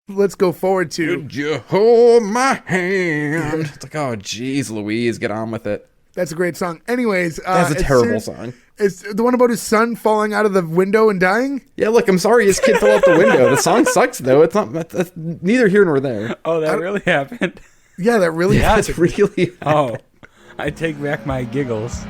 let's go forward to. Would you hold my hand? It's like, oh, geez, Louise, get on with it. That's a great song. Anyways, That's a terrible song. It's the one about his son falling out of the window and dying. Yeah, look, I'm sorry his kid fell out the window. The song sucks, though. It's not. That's neither here nor there. Oh, that really happened? Yeah, that really That's happened. really. Oh, I take back my giggles.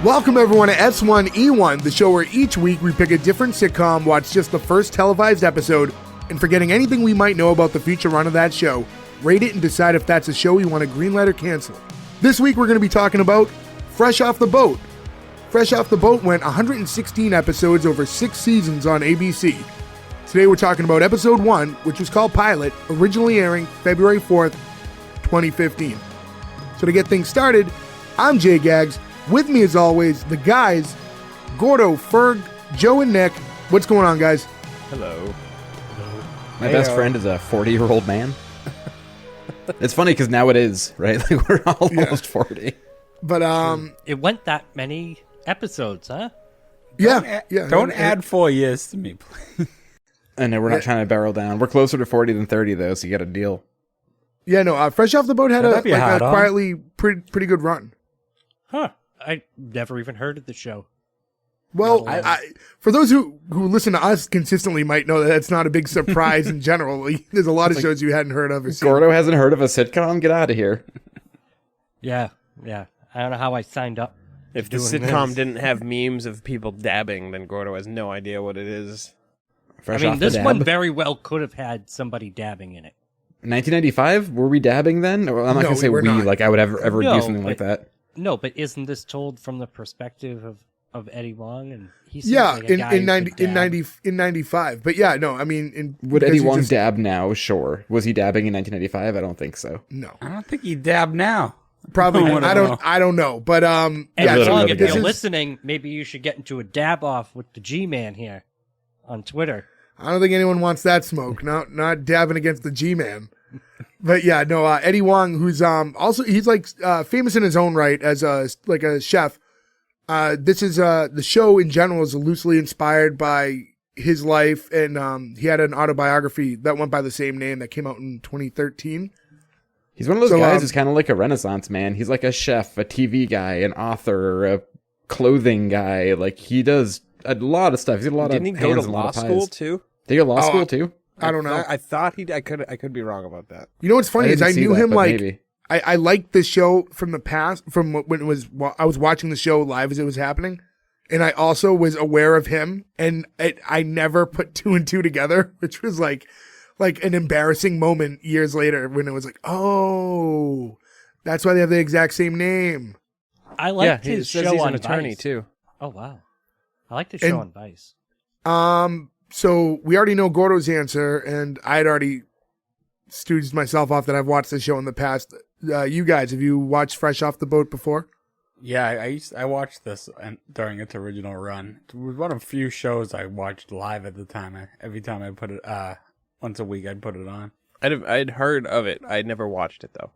Welcome everyone to S1E1, the show where each week we pick a different sitcom, watch just the first televised episode, and forgetting anything we might know about the future run of that show, rate it and decide if that's a show we want to greenlight or cancel. This week we're going to be talking about Fresh Off the Boat. Fresh Off the Boat went 116 episodes over 6 seasons on ABC. Today we're talking about episode 1, which was called Pilot, originally airing February 4th, 2015. So to get things started, I'm Jay Gags. With me, as always, the guys, Gordo, Ferg, Joe, and Nick. What's going on, guys? Hello. My best friend is a 40-year-old man. It's funny because now it is, right? Like we're almost 40. But It went that many episodes, huh? Don't add 4 years to me, please. I know we're not trying to barrel down. We're closer to 40 than 30, though, so you got a deal. Yeah, no. Fresh Off the Boat had a That'd be hard on. quietly pretty good run. Huh. I never even heard of the show. Well, for those who listen to us consistently might know that that's not a big surprise in general. There's a lot of shows you hadn't heard of or seen. Gordo hasn't heard of a sitcom? Get out of here. Yeah. I don't know how I signed up. If the doing sitcom this. didn't have memes of people dabbing, then Gordo has no idea what it is. Fresh I mean, off the this dab. one very well could have had somebody dabbing in it. 1995? Were we dabbing then? Well, I'm not No, going to say we're we, not. like I would ever No, do something like but- that. No, but isn't this told from the perspective of Eddie Huang? And he seems Yeah, like a guy in who could dab. 95. But yeah, no, I mean, Would because Eddie you Huang just- dab now? Sure. Was he dabbing in 1995? I don't think so. No, I don't think you dab now. probably. I don't know. I don't know. But Eddie yeah, really so Huang, love if this you're is- listening, maybe you should get into a dab off with the G-Man here on Twitter. I don't think anyone wants that smoke. Not dabbing against the G-Man. But yeah, no, Eddie Huang, who's also he's like famous in his own right as a chef. This is the show in general is loosely inspired by his life, and he had an autobiography that went by the same name that came out in 2013. He's one of those So, guys who's kind of like a Renaissance man. He's like a chef, a TV guy, an author, a clothing guy. Like he does a lot of stuff. He's got a lot Didn't he of go to hands and a lot law of pies. school too? Did he go to law Oh, school too? I don't know. I thought he. I could be wrong about that. You know what's funny is didn't I see knew that, him but like maybe. I liked the show from the past, from when it was I was watching the show live as it was happening, and I also was aware of him, and I never put 2 and 2 together, which was like an embarrassing moment years later when it was like, oh, that's why they have the exact same name. I liked he his says show he's on an attorney Vice. too. Oh wow, I like the show And- on Vice. So we already know Gordo's answer, and I had already stooged myself off that I've watched the show in the past. You guys, have you watched Fresh Off the Boat before? Yeah, I watched this during its original run. It was one of the few shows I watched live at the time. Every time I put it, once a week I'd put it on. I'd heard of it. I'd never watched it though.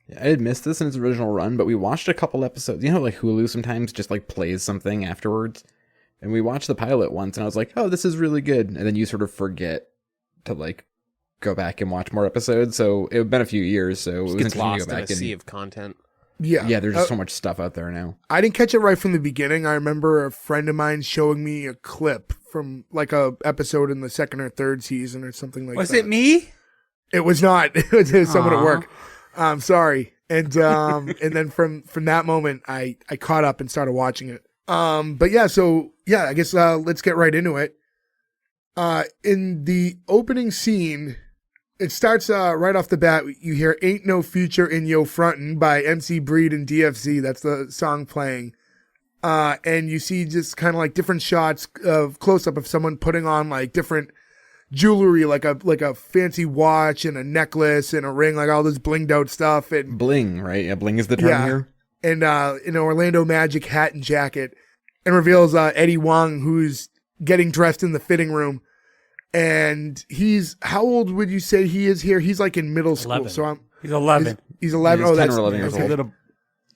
Yeah, I had missed this in its original run, but we watched a couple episodes. You know, like Hulu sometimes just like plays something afterwards, and we watched the pilot once, and I was like, "Oh, this is really good," and then you sort of forget to like go back and watch more episodes. So it had been a few years, so it was Gets interesting to lost go in a back and sea of content. Yeah. yeah, there's just so much stuff out there now. I didn't catch it right from the beginning. I remember a friend of mine showing me a clip from like a episode in the second or third season or something like Was that. it me? It was not. It was someone at Aw. work. I'm sorry. And and then from that moment, I caught up and started watching it. But yeah, so yeah, I guess let's get right into it. In the opening scene, it starts right off the bat. You hear "Ain't No Future in Yo Frontin'" by MC Breed and DFC. That's the song playing. And you see just kind of like different shots of close up of someone putting on like different jewelry, like a fancy watch and a necklace and a ring, like all this blinged out stuff. And Bling, right? Yeah, bling is the term Yeah. here. and an Orlando Magic hat and jacket, and reveals Eddie Huang, who's getting dressed in the fitting room. And how old would you say he is here? He's like in middle school. 11. So He's 11. he's 11. He's Oh, 10 that's or 11 years He old. did a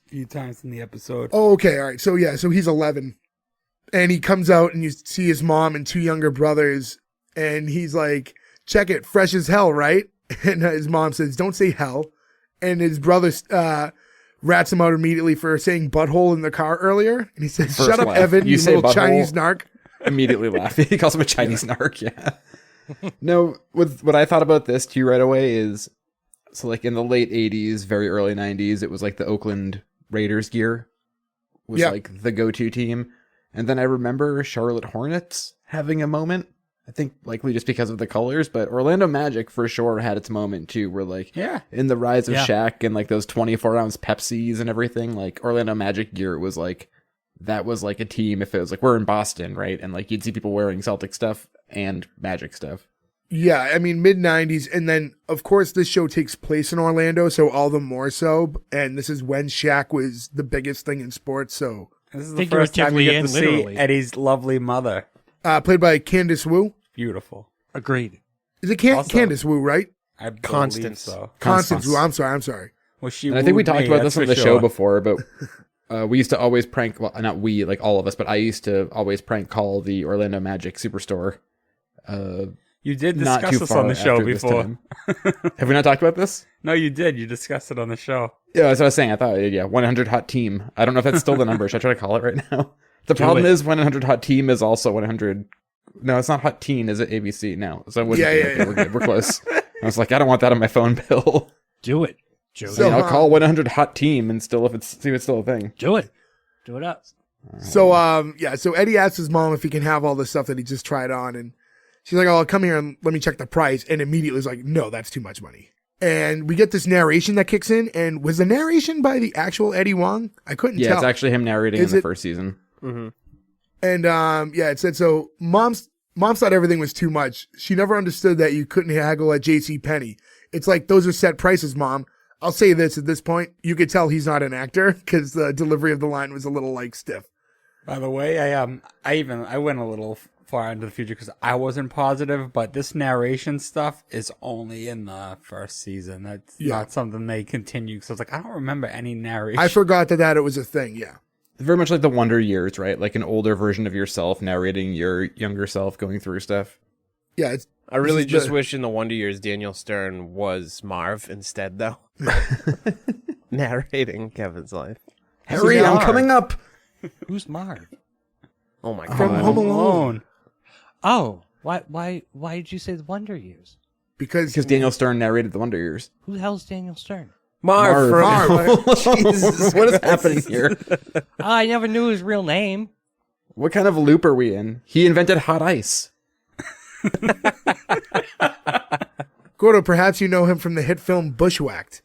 few times in the episode. Oh, okay. All right. So so he's 11. And he comes out and you see his mom and two younger brothers. And he's like, check it, fresh as hell, right? And his mom says, don't say hell. And his brother rats him out immediately for saying butthole in the car earlier. And he says, First shut up, laugh. Evan, You you say little butthole? Chinese narc. Immediately laughing. He calls him a Chinese narc. Yeah. No, what I thought about this too right away is, so like in the late 80s, very early 90s, it was like the Oakland Raiders gear was like the go-to team. And then I remember Charlotte Hornets having a moment. I think likely just because of the colors, but Orlando Magic for sure had its moment too, where like in the rise of Shaq and like those 24-ounce Pepsis and everything, like Orlando Magic gear was like, that was like a team if it was like, we're in Boston, right? And like you'd see people wearing Celtic stuff and Magic stuff. Yeah, I mean, mid-90s. And then, of course, this show takes place in Orlando, so all the more so. And this is when Shaq was the biggest thing in sports, so. This is the first time you get to see literally. Eddie's lovely mother. Played by Candace Wu. Beautiful. Agreed. Is it Also- Candace Wu, right? I believe Constance. so. Constance Wu. I'm sorry. Well, she And I think we wooed talked me, about that's this on for the show sure. before, but we used to always prank, well, not we, like all of us, but I used to always prank call the Orlando Magic Superstore. You did Not discuss too this far on the show after this before. time. Have we not talked about this? No, you did. You discussed it on the show. Yeah, that's what I was saying. I thought, 100 Hot Team. I don't know if that's still the number. Should I try to call it right now? The problem is 100 Hot Team is also 100. No, it's not Hot Teen, is it? ABC? No. So it wouldn't be okay. We're good. We're close. I was like, I don't want that on my phone bill. Do it, Joey. So- I'll call 100 Hot Team and see if it's still a thing. Do it. Do it up. So, so Eddie asks his mom if he can have all the stuff that he just tried on. And she's like, oh, come here and let me check the price. And immediately is like, no, that's too much money. And we get this narration that kicks in. And was the narration by the actual Eddie Huang? I couldn't tell. Yeah, it's actually him narrating Is in the it- first season. Mm-hmm. And it said, so mom thought everything was too much. She never understood that you couldn't haggle at J.C. Penney. It's like, those are set prices, Mom. I'll say this at this point. You could tell he's not an actor because the delivery of the line was a little like stiff. By the way, I went a little far into the future because I wasn't positive, but this narration stuff is only in the first season. That's not something they continue. So I was like, I don't remember any narration. I forgot that it was a thing. Yeah. Very much like the Wonder Years, right? Like an older version of yourself narrating your younger self going through stuff. Yeah. I really This is just the- wish in the Wonder Years Daniel Stern was Marv instead, though. Narrating Kevin's life. Harry, I'm coming up. Who's Marv? Oh my god. From Home Alone. Oh, why did you say the Wonder Years? Because Daniel Stern narrated the Wonder Years. Who the hell's Daniel Stern? Marv. Jesus, what is happening here? I never knew his real name. What kind of loop are we in? He invented hot ice. Gordo, perhaps you know him from the hit film Bushwhacked.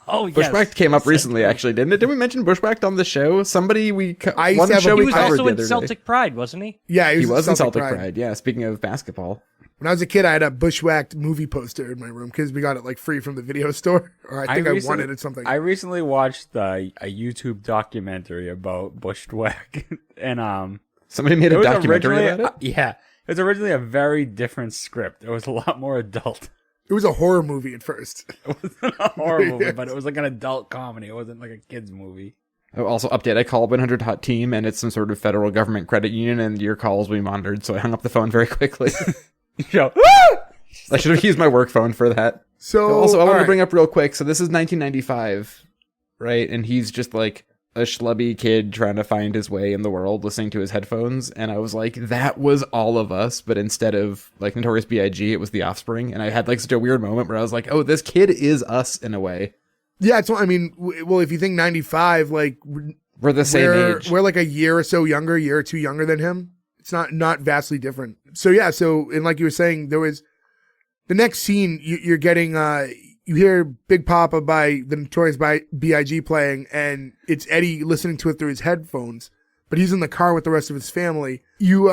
Oh, yes. Bushwhacked came up recently, actually, didn't it? Did we mention Bushwhacked on the show? Somebody I used one to have a show big we He was covered also the in other day. Celtic Pride, wasn't he? Yeah, He was in Celtic Pride. Yeah, speaking of basketball. When I was a kid, I had a Bushwhacked movie poster in my room because we got it like free from the video store. Or I think I won it at something. I recently watched a YouTube documentary about Bushwhack, and Somebody made it a was documentary originally about it? yeah, it was originally a very different script. It was a lot more adult. It was a horror movie at first. It wasn't a horror movie, but it was like an adult comedy. It wasn't like a kids movie. Oh, also, update, I called 100 Hot Team, and it's some sort of federal government credit union, and your calls will be monitored, so I hung up the phone very quickly. Yo, I should have used my work phone for that. So Also, I want to alright. bring up real quick, so this is 1995, right? And he's just like a schlubby kid trying to find his way in the world, listening to his headphones, and I was like, that was all of us, but instead of like Notorious B.I.G., it was The Offspring, and I had like such a weird moment where I was like, oh, this kid is us in a way. Yeah, it's. I mean, well, if you think 95, like We're the same age. we're like a year or so younger, year or two younger than him. It's not vastly different. So yeah, and like you were saying, there was the next scene. You're getting you hear Big Papa by the Notorious B.I.G. playing, and it's Eddie listening to it through his headphones. But he's in the car with the rest of his family. You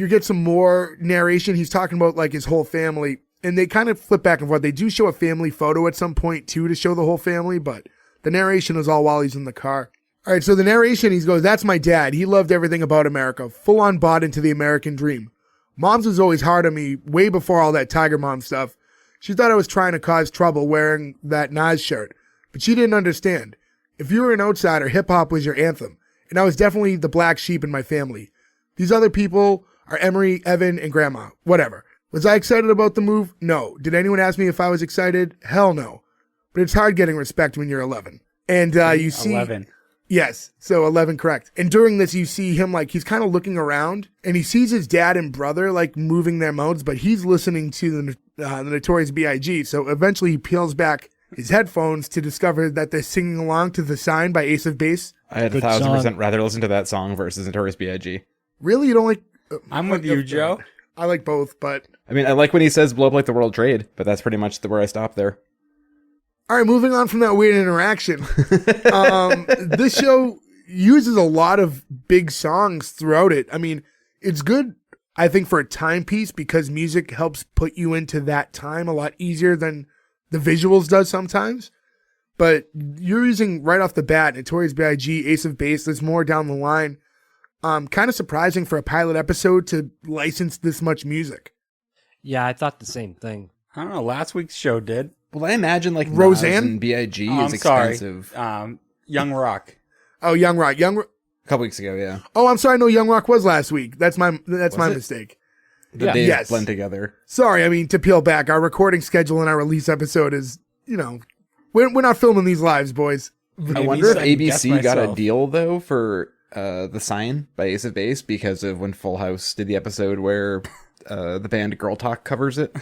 get some more narration. He's talking about like his whole family, and they kind of flip back and forth. They do show a family photo at some point too to show the whole family, but the narration is all while he's in the car. All right, so the narration, he goes, that's my dad. He loved everything about America, full on bought into the American dream. Mom's was always hard on me way before all that Tiger Mom stuff. She thought I was trying to cause trouble wearing that Nas shirt, but she didn't understand. If you were an outsider, hip-hop was your anthem, and I was definitely the black sheep in my family. These other people are Emery, Evan, and Grandma. Whatever. Was I excited about the move? No. Did anyone ask me if I was excited? Hell no. But it's hard getting respect when you're 11. And you see... 11. Yes, so 11, correct. And during this, you see him, like, he's kind of looking around, and he sees his dad and brother, like, moving their mouths, but he's listening to the Notorious B.I.G., so eventually he peels back his headphones to discover that they're singing along to The Sign by Ace of Base. I had Good 1,000% rather listen to that song versus Notorious B.I.G. Really? You don't like... I'm with you, Joe. I like both, but... I mean, I like when he says blow up like the World Trade, but that's pretty much where I stop there. All right, moving on from that weird interaction. This show uses a lot of big songs throughout it. I mean, it's good, I think, for a timepiece because music helps put you into that time a lot easier than the visuals does sometimes. But you're using right off the bat Notorious B.I.G., Ace of Base, there's more down the line. Kind of surprising for a pilot episode to license this much music. Yeah, I thought the same thing. I don't know. Last week's show did. Well, I imagine like Roseanne? Nas and B.I.G. Oh, is I'm sorry. expensive. Young Rock. Oh, Young Rock. A couple weeks ago, yeah. Oh, I'm sorry. No, Young Rock was last week. That's my mistake. The days Yes. blend together. Sorry. I mean, to peel back, our recording schedule and our release episode is, we're not filming these lives, boys. I wonder if Maybe I can ABC guess got a myself. deal, though, for The Sign by Ace of Base because of when Full House did the episode where the band Girl Talk covers it.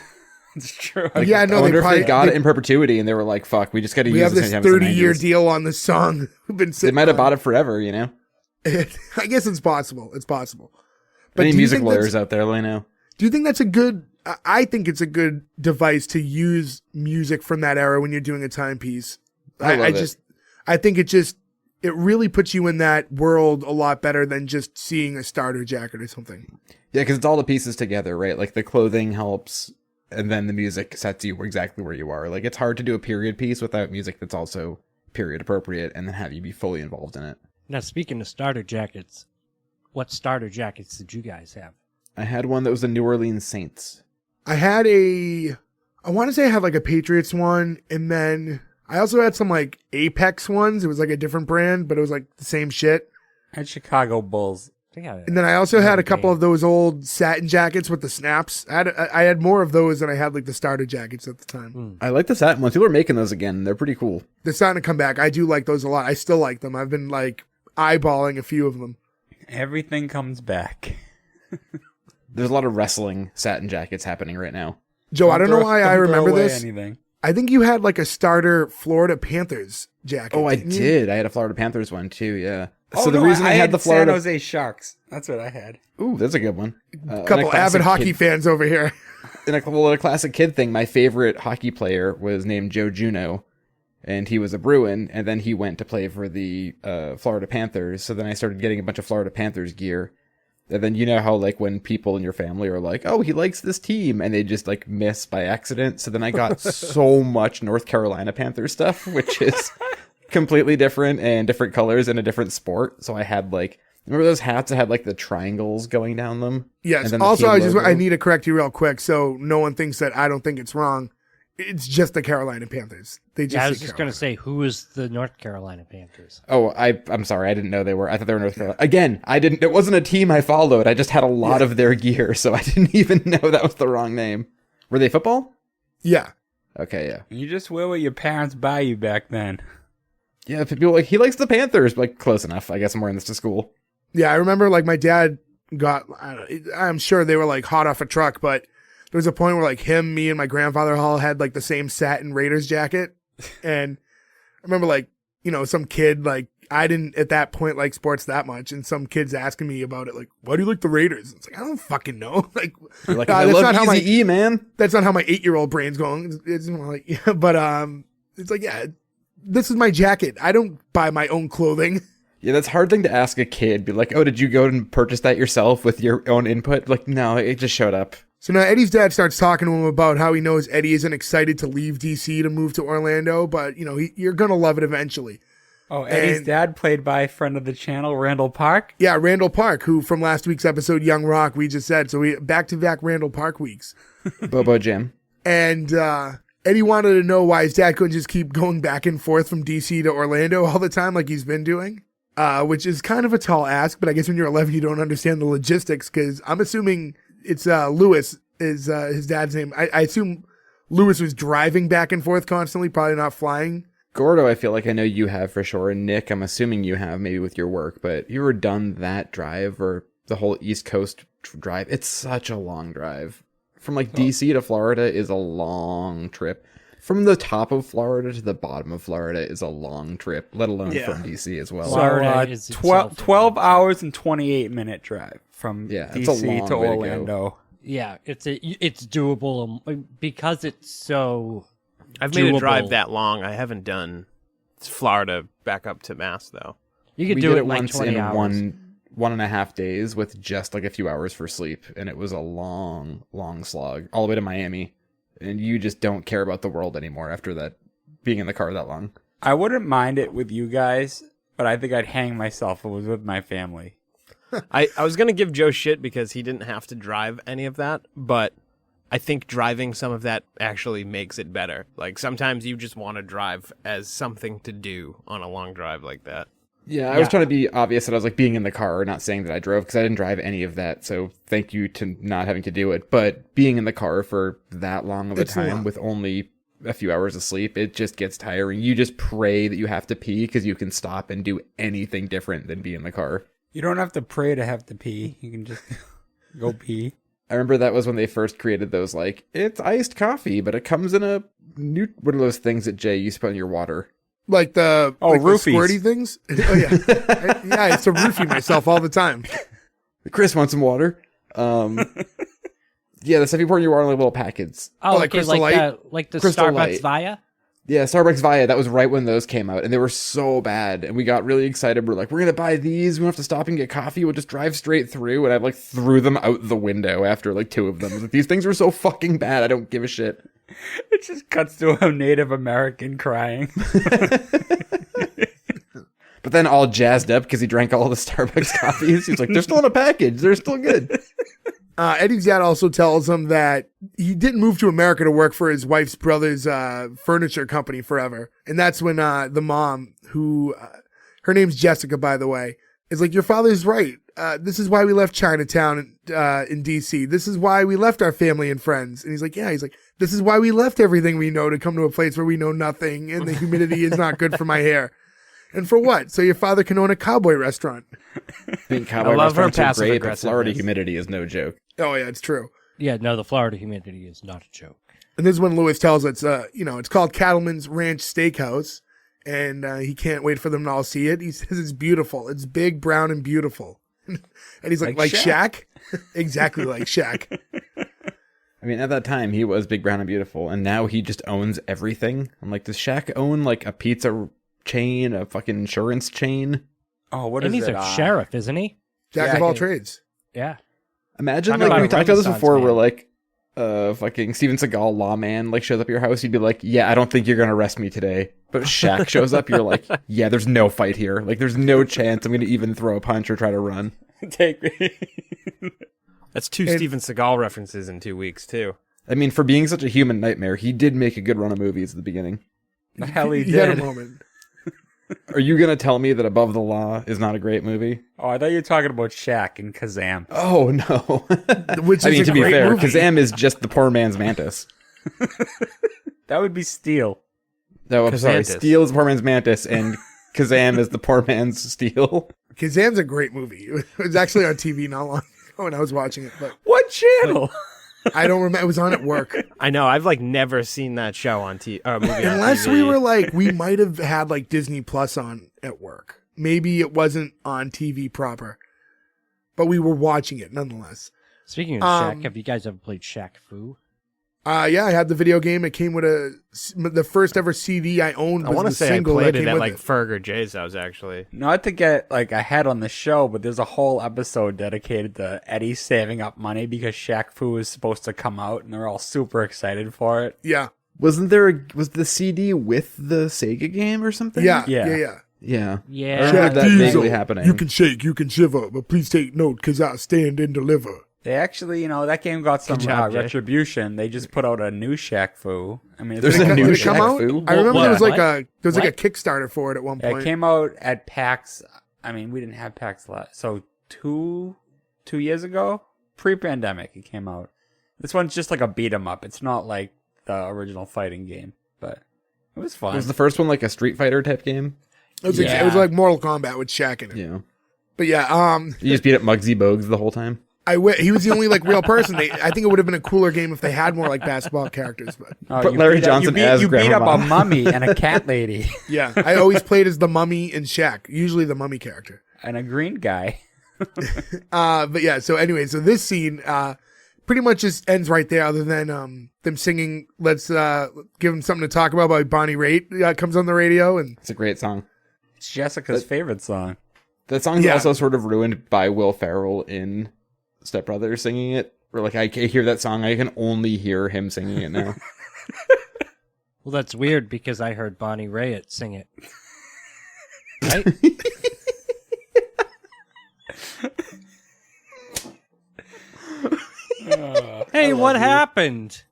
It's true. Yeah, no, I wonder they if they got it in perpetuity and they were like, fuck, we just got to We use have this this anytime it's the 30-year 90s. deal on this song. We've been They sitting might have on bought it forever, you know? it. I guess it's possible. It's possible. Any do you music think lawyers out there, let me know. Do you think that's a good... I think it's a good device to use music from that era when you're doing a timepiece. I love it. I think it really puts you in that world a lot better than just seeing a starter jacket or something. Yeah, because it's all the pieces together, right? Like the clothing helps, and then the music sets you exactly where you are. Like it's hard to do a period piece without music that's also period appropriate and then have you be fully involved in it. Now, speaking of starter jackets, what starter jackets did you guys have? I had one that was the New Orleans Saints. I want to say I had like a Patriots one, and then I also had some like Apex ones. It was like a different brand, but it was like the same shit. And Chicago Bulls. And then I also had a couple of those old satin jackets with the snaps. I had more of those than I had like the starter jackets at the time. I like the satin ones. People are making those again. They're pretty cool. They're starting to come back. I do like those a lot. I still like them. I've been like eyeballing a few of them. Everything comes back. There's a lot of wrestling satin jackets happening right now. Joe, I don't know why I remember away this. Anything. I think you had like a starter Florida Panthers jacket. Oh, I didn't you? did. I had a Florida Panthers one too, yeah. Oh, So the no, reason I had the Florida... San Jose Sharks. That's what I had. Ooh, that's a good one. A couple avid hockey fans over here. In a classic kid thing, my favorite hockey player was named Joe Juneau, and he was a Bruin, and then he went to play for the Florida Panthers, so then I started getting a bunch of Florida Panthers gear. And then you know how, like, when people in your family are like, oh, he likes this team, and they just, like, miss by accident. So then I got so much North Carolina Panthers stuff, which is completely different and different colors and a different sport. So I had, like, remember those hats that had, like, the triangles going down them? Yes. And then the Also, team logo? I need to correct you real quick so no one thinks that I don't think it's wrong. It's just the Carolina Panthers. They just Yeah, I was say just going Carolina. to say, who is the North Carolina Panthers? Oh, I'm sorry. I didn't know they were. I thought they were North Carolina. Again, it wasn't a team I followed. I just had a lot of their gear, so I didn't even know that was the wrong name. Were they football? Yeah. Okay, yeah. You just wear what your parents buy you back then. Yeah, people like, he likes the Panthers. Like, close enough. I guess I'm wearing this to school. Yeah, I remember like my dad I'm sure they were like hot off a truck, but there was a point where like him, me, and my grandfather all had like the same satin Raiders jacket. And I remember like, some kid, like I didn't at that point like sports that much. And some kids asking me about it, like, why do you like the Raiders? It's like, I don't fucking know. Like, You're like, that's I love not how Easy E, man. that's not how my 8-year-old brain's going. It's more like, yeah, but it's like, yeah, this is my jacket. I don't buy my own clothing. Yeah, that's a hard thing to ask a kid. Be like, oh, did you go and purchase that yourself with your own input? Like, no, it just showed up. So now Eddie's dad starts talking to him about how he knows Eddie isn't excited to leave DC to move to Orlando, but you're going to love it eventually. Oh, Eddie's dad, played by a friend of the channel, Randall Park. Yeah, Randall Park, who from last week's episode, Young Rock, we just said. So we back-to-back Randall Park weeks. Bobo Jim. And Eddie wanted to know why his dad couldn't just keep going back and forth from DC to Orlando all the time like he's been doing, which is kind of a tall ask, but I guess when you're 11, you don't understand the logistics, because I'm assuming it's Lewis is his dad's name. I assume Lewis was driving back and forth constantly, probably not flying. Gordo, I feel like I know you have for sure. And Nick, I'm assuming you have maybe with your work, but have you ever done that drive or the whole East Coast drive? It's such a long drive. From like DC to Florida is a long trip. From the top of Florida to the bottom of Florida is a long trip, let alone from DC as well. So 12 hours and 28-minute drive from DC to Orlando. Yeah, it's doable because it's so I've made a doable. drive that long. I haven't done Florida back up to Mass, though. You could We do did it it like once 20 in hours. 1.5 days with just like a few hours for sleep, and it was a long slog all the way to Miami, and you just don't care about the world anymore after that, being in the car that long. I wouldn't mind it with you guys, but I think I'd hang myself if it was with my family. I was going to give Joe shit because he didn't have to drive any of that, but I think driving some of that actually makes it better. Like, sometimes you just want to drive as something to do on a long drive like that. Yeah, I was trying to be obvious that I was like being in the car, not saying that I drove, because I didn't drive any of that, so thank you to not having to do it. But being in the car for that long of a time with only a few hours of sleep, it just gets tiring. You just pray that you have to pee because you can stop and do anything different than be in the car. You don't have to pray to have to pee. You can just go pee. I remember that was when they first created those, like, it's iced coffee, but it comes in a new, one of those things that Jay used to put in your water. Like the roofies. The squirty things? Oh, yeah. I used to roofie myself all the time. Chris wants some water. Yeah, the stuff you pour in your water in like little packets. Oh, like okay, Crystal Light? like the Crystal Starbucks Light. Via? Yeah, Starbucks Via, that was right when those came out, and they were so bad, and we got really excited. We're like, we're going to buy these, we don't have to stop and get coffee, we'll just drive straight through, and I like threw them out the window after like 2 of them. I was like, these things are so fucking bad, I don't give a shit. It just cuts to a Native American crying. But then all jazzed up because he drank all the Starbucks coffees. He's like, they're still in a package, they're still good. Eddie's dad also tells him that he didn't move to America to work for his wife's brother's furniture company forever. And that's when the mom, who, her name's Jessica, by the way, is like, your father's right. This is why we left Chinatown in D.C. This is why we left our family and friends. And he's like, yeah. He's like, this is why we left everything we know to come to a place where we know nothing and the humidity is not good for my hair. And for what? So your father can own a cowboy restaurant. I think cowboy love her restaurants are great, but passive-aggressiveness. Florida humidity is no joke. Oh, yeah, it's true. Yeah, no, the Florida humidity is not a joke. And this is when Lewis tells us, it's called Cattleman's Ranch Steakhouse, and he can't wait for them to all see it. He says it's beautiful. It's big, brown, and beautiful. And he's like Shaq? Exactly like Shaq. I mean, at that time, he was big, brown, and beautiful, and now he just owns everything. I'm like, does Shaq own like a pizza chain, a fucking insurance chain? Oh, what And is he's it? a sheriff, isn't he? Jack of all trades. Yeah. Imagine, Talking like, about we a talked about this Renaissance before, man. where, like, fucking Steven Seagal lawman, like, shows up at your house, you'd be like, yeah, I don't think you're gonna arrest me today. But Shaq shows up, you're like, yeah, there's no fight here. Like, there's no chance I'm gonna even throw a punch or try to run. Take me. That's 2 Steven Seagal references in 2 weeks, too. I mean, for being such a human nightmare, he did make a good run of movies at the beginning. The hell he He had a did. moment. Are you gonna tell me that Above the Law is not a great movie? Oh, I thought you were talking about Shaq and Kazam. Oh, no. Which I is mean, a to be great fair, movie. Kazam is just the poor man's Mantis. That would be Steel. No, I'm sorry. Kazantis. Steel is the poor man's Mantis, and Kazam is the poor man's Steel. Kazam's a great movie. It was actually on TV not long ago when I was watching it, but What channel? I don't remember. It was on at work. I know, I've like never seen that show on movie on Unless TV. we were like, we might have had like Disney Plus on at work. Maybe it wasn't on TV proper, but we were watching it nonetheless. Speaking of Shaq, have you guys ever played Shaq Fu? Yeah, I had the video game. It came with the first ever CD I owned I was want the to say I single that played came it at with like it. Ferg or Jay's house, actually. Not to get like ahead on the show, but there's a whole episode dedicated to Eddie saving up money because Shaq Fu is supposed to come out, and they're all super excited for it. Yeah, Was the CD with the Sega game or something? yeah. Yeah. Yeah. Yeah. I remember that Diesel, vaguely happening. You can shake, you can shiver, but please take note, cause I stand and deliver. They actually, that game got some Good job, Jay. retribution. They just put out a new Shaq Fu. I mean, There's it's a new Did it come Shaq out? Fu? I remember What? there was like What? a Kickstarter for it at one point. It came out at PAX. I mean, we didn't have PAX last, so two years ago, pre-pandemic, it came out. This one's just like a beat 'em up. It's not like the original fighting game, but it was fun. Was the first one like a Street Fighter type game? It was, Yeah. it was like Mortal Kombat with Shaq in it. Yeah. But yeah, You just beat up Muggsy Bogues the whole time? he was the only like real person. I think it would have been a cooler game if they had more like basketball characters. But Oh, Put you Larry beat up- Johnson you beat, as you beat up Grandma. a mummy and a cat lady yeah, I always played as the Mummy and Shaq, usually the Mummy character. and a green guy. But yeah, so anyway, so this scene pretty much just ends right there, other than them singing "Let's Give Them Something to Talk About" by Bonnie Raitt comes on the radio, and It's a great song. It's Jessica's favorite song. That song's Yeah. also sort of ruined by Will Ferrell in Step Brothers singing it. Or like I hear that song, I can only hear him singing it now. Well, that's weird because I heard Bonnie Raitt sing it. Right? Hey, what happened?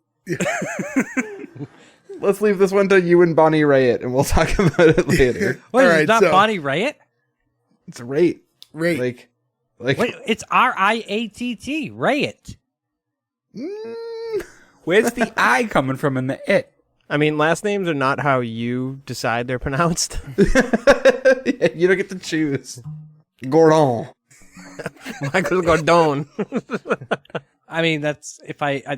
Let's leave this one to you and Bonnie Raitt, and we'll talk about it later. Wait, All is right, it not so- Bonnie Raitt? It's Raitt. Raitt. Like Wait, it's Riatt. Raitt. Where's the I coming from in the it? I mean, last names are not how you decide they're pronounced. you don't get to choose. Gordon. Michael Gordon. I mean, that's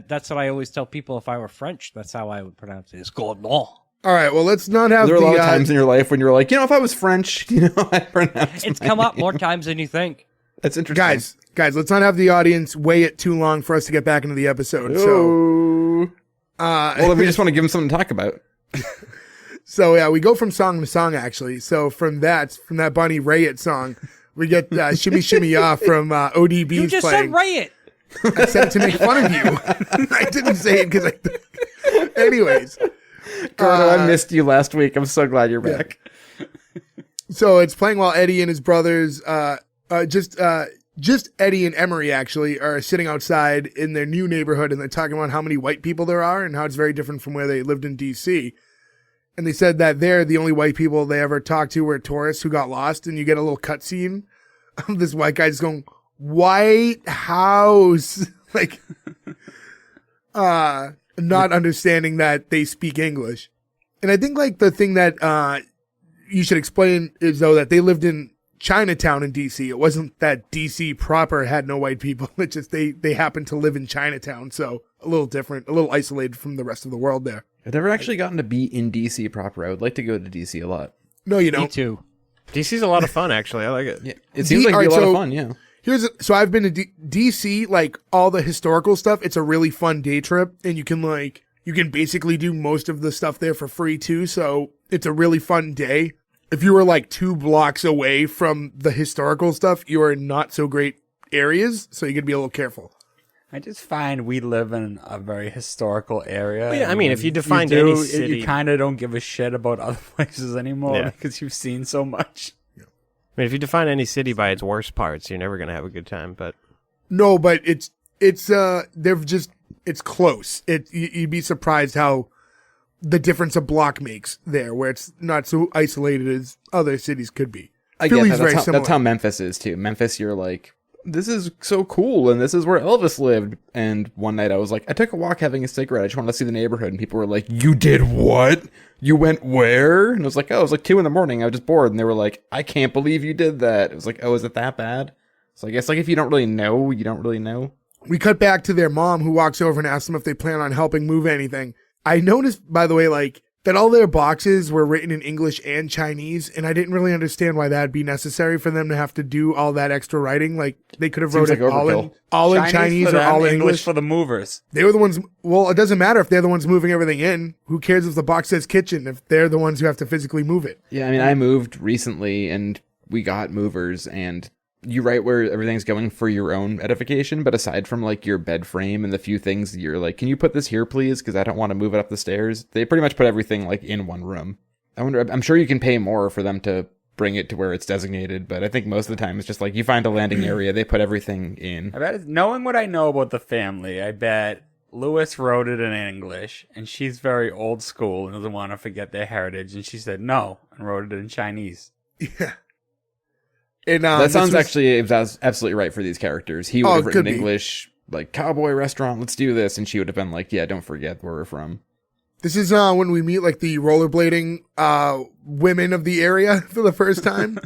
that's what I always tell people. If I were French, that's how I would pronounce it. It's Gordon. all right, well, let's not have There are a lot of the. times in your life when you're like, if I was French, I pronounce It's my come up name. more times than you think. That's interesting. Guys, let's not have the audience wait it too long for us to get back into the episode. So, Oh. Well, if we just want to give them something to talk about. so yeah, we go from song to song actually. So from that Bonnie Raitt song, we get "Shimmy Shimmy Ya" from ODB's You just playing. said Raitt. I said it to make fun of you. I didn't say it because Anyways, Gordo, I missed you last week. I'm so glad you're back. so it's playing while Eddie and his brothers, just Eddie and Emery actually are sitting outside in their new neighborhood, and they're talking about how many white people there are and how it's very different from where they lived in DC. And they said that they're the only white people they ever talked to were tourists who got lost, and you get a little cutscene of this white guy just going, "White House," like, not understanding that they speak English. And I think like the thing that you should explain is though that they lived in Chinatown in DC. It wasn't that DC proper had no white people. It's just they happened to live in Chinatown, so a little different, a little isolated from the rest of the world there. I've never actually gotten to be in DC proper. I would like to go to DC a lot. No, you Me don't. too. DC's a lot of fun, actually. I like it. Yeah, it seems like all it'd be right, a lot of so- fun, yeah. So I've been to DC, like all the historical stuff. It's a really fun day trip, and you can basically do most of the stuff there for free too. So it's a really fun day. If you were like 2 blocks away from the historical stuff, you are in not so great areas, so you got to be a little careful. I just find we live in a very historical area. Well, yeah, I and mean, when if you defined do, any you city- kind of don't give a shit about other places anymore Yeah. because you've seen so much. I mean, if you define any city by its worst parts, you're never going to have a good time. But No, but it's close. You'd be surprised how the difference a block makes there, where it's not so isolated as other cities could be. I Philly's get that. very similar. That's how Memphis is too. Memphis, you're like, this is so cool, and this is where Elvis lived. And one night I was like, I took a walk having a cigarette. I just wanted to see the neighborhood, and people were like, "You did what? You went where?" And I was like, "Oh, it was like 2 a.m. I was just bored." And they were like, "I can't believe you did that." It was like, "Oh, is it that bad?" So I guess like if you don't really know, you don't really know. We cut back to their mom, who walks over and asks them if they plan on helping move anything. I noticed, by the way, like that all their boxes were written in English and Chinese, and I didn't really understand why that'd be necessary for them to have to do all that extra writing. Like they could have Seems wrote like it overkill. all in Chinese for or them, all in English English. for the movers. They were the ones. Well, it doesn't matter if they're the ones moving everything in. Who cares if the box says kitchen if they're the ones who have to physically move it? Yeah, I mean, I moved recently, and we got movers, and you write where everything's going for your own edification, but aside from like your bed frame and the few things that you're like, can you put this here please, because I don't want to move it up the stairs, they pretty much put everything like in one room. I'm sure you can pay more for them to bring it to where it's designated. But I think most of the time it's just like you find a landing area, they put everything in. I bet, knowing what I know about the family, I bet Lewis wrote it in English, and she's very old school and doesn't want to forget their heritage, and she said no and wrote it in Chinese. Yeah. And, that sounds actually absolutely right for these characters. He would have written English, like, cowboy restaurant, let's do this. And she would have been like, yeah, don't forget where we're from. This is when we meet, like, the rollerblading women of the area for the first time.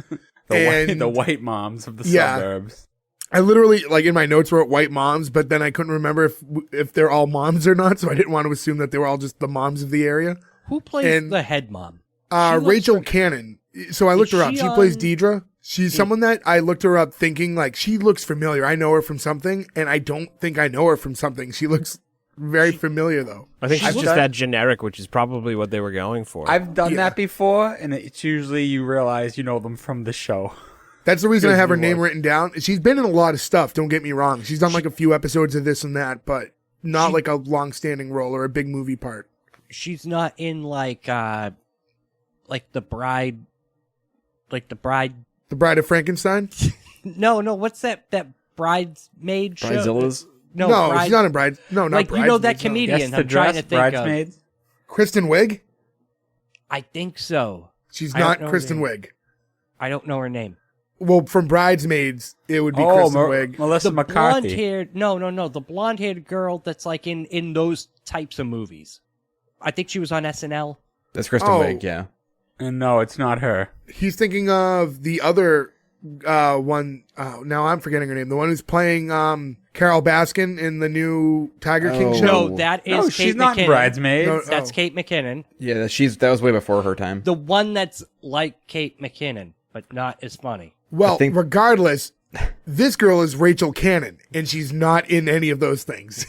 The white moms of the suburbs. I literally, like, in my notes wrote white moms, but then I couldn't remember if they're all moms or not, so I didn't want to assume that they were all just the moms of the area. Who plays the head mom? Rachel Cannon. So I looked her up. She plays Deidre. She's someone that I looked her up thinking, like, she looks familiar. I know her from something, and I don't think I know her from something. She looks very familiar, though. I think she's just that generic, which is probably what they were going for. I've done that before, and it's usually you realize you know them from the show. That's the reason I have her name written down. She's been in a lot of stuff, don't get me wrong. She's done, like, a few episodes of this and that, but not, like, a long-standing role or a big movie part. She's not in, like the bride... Like the bride... The Bride of Frankenstein? No, what's that bridesmaid show? Bridezillas? No, she's not in Bride. No, not like, Bridesmaids. You know that comedian Yes, I'm trying to think Bridesmaids? of. Kristen Wiig? I think so. She's not Kristen Wiig. I don't know her name. Well, from Bridesmaids, it would be Kristen Wiig. Melissa McCarthy. Blonde-haired... No. The blonde-haired girl that's like in those types of movies. I think she was on SNL. That's Kristen Wiig, yeah. And no, it's not her. He's thinking of the other one. Now I'm forgetting her name. The one who's playing Carol Baskin in the new Tiger King show. No, that is Kate she's not McKinnon. Bridesmaids. That's Kate McKinnon. Yeah, that was way before her time. The one that's like Kate McKinnon, but not as funny. Well, regardless, this girl is Rachel Cannon, and she's not in any of those things.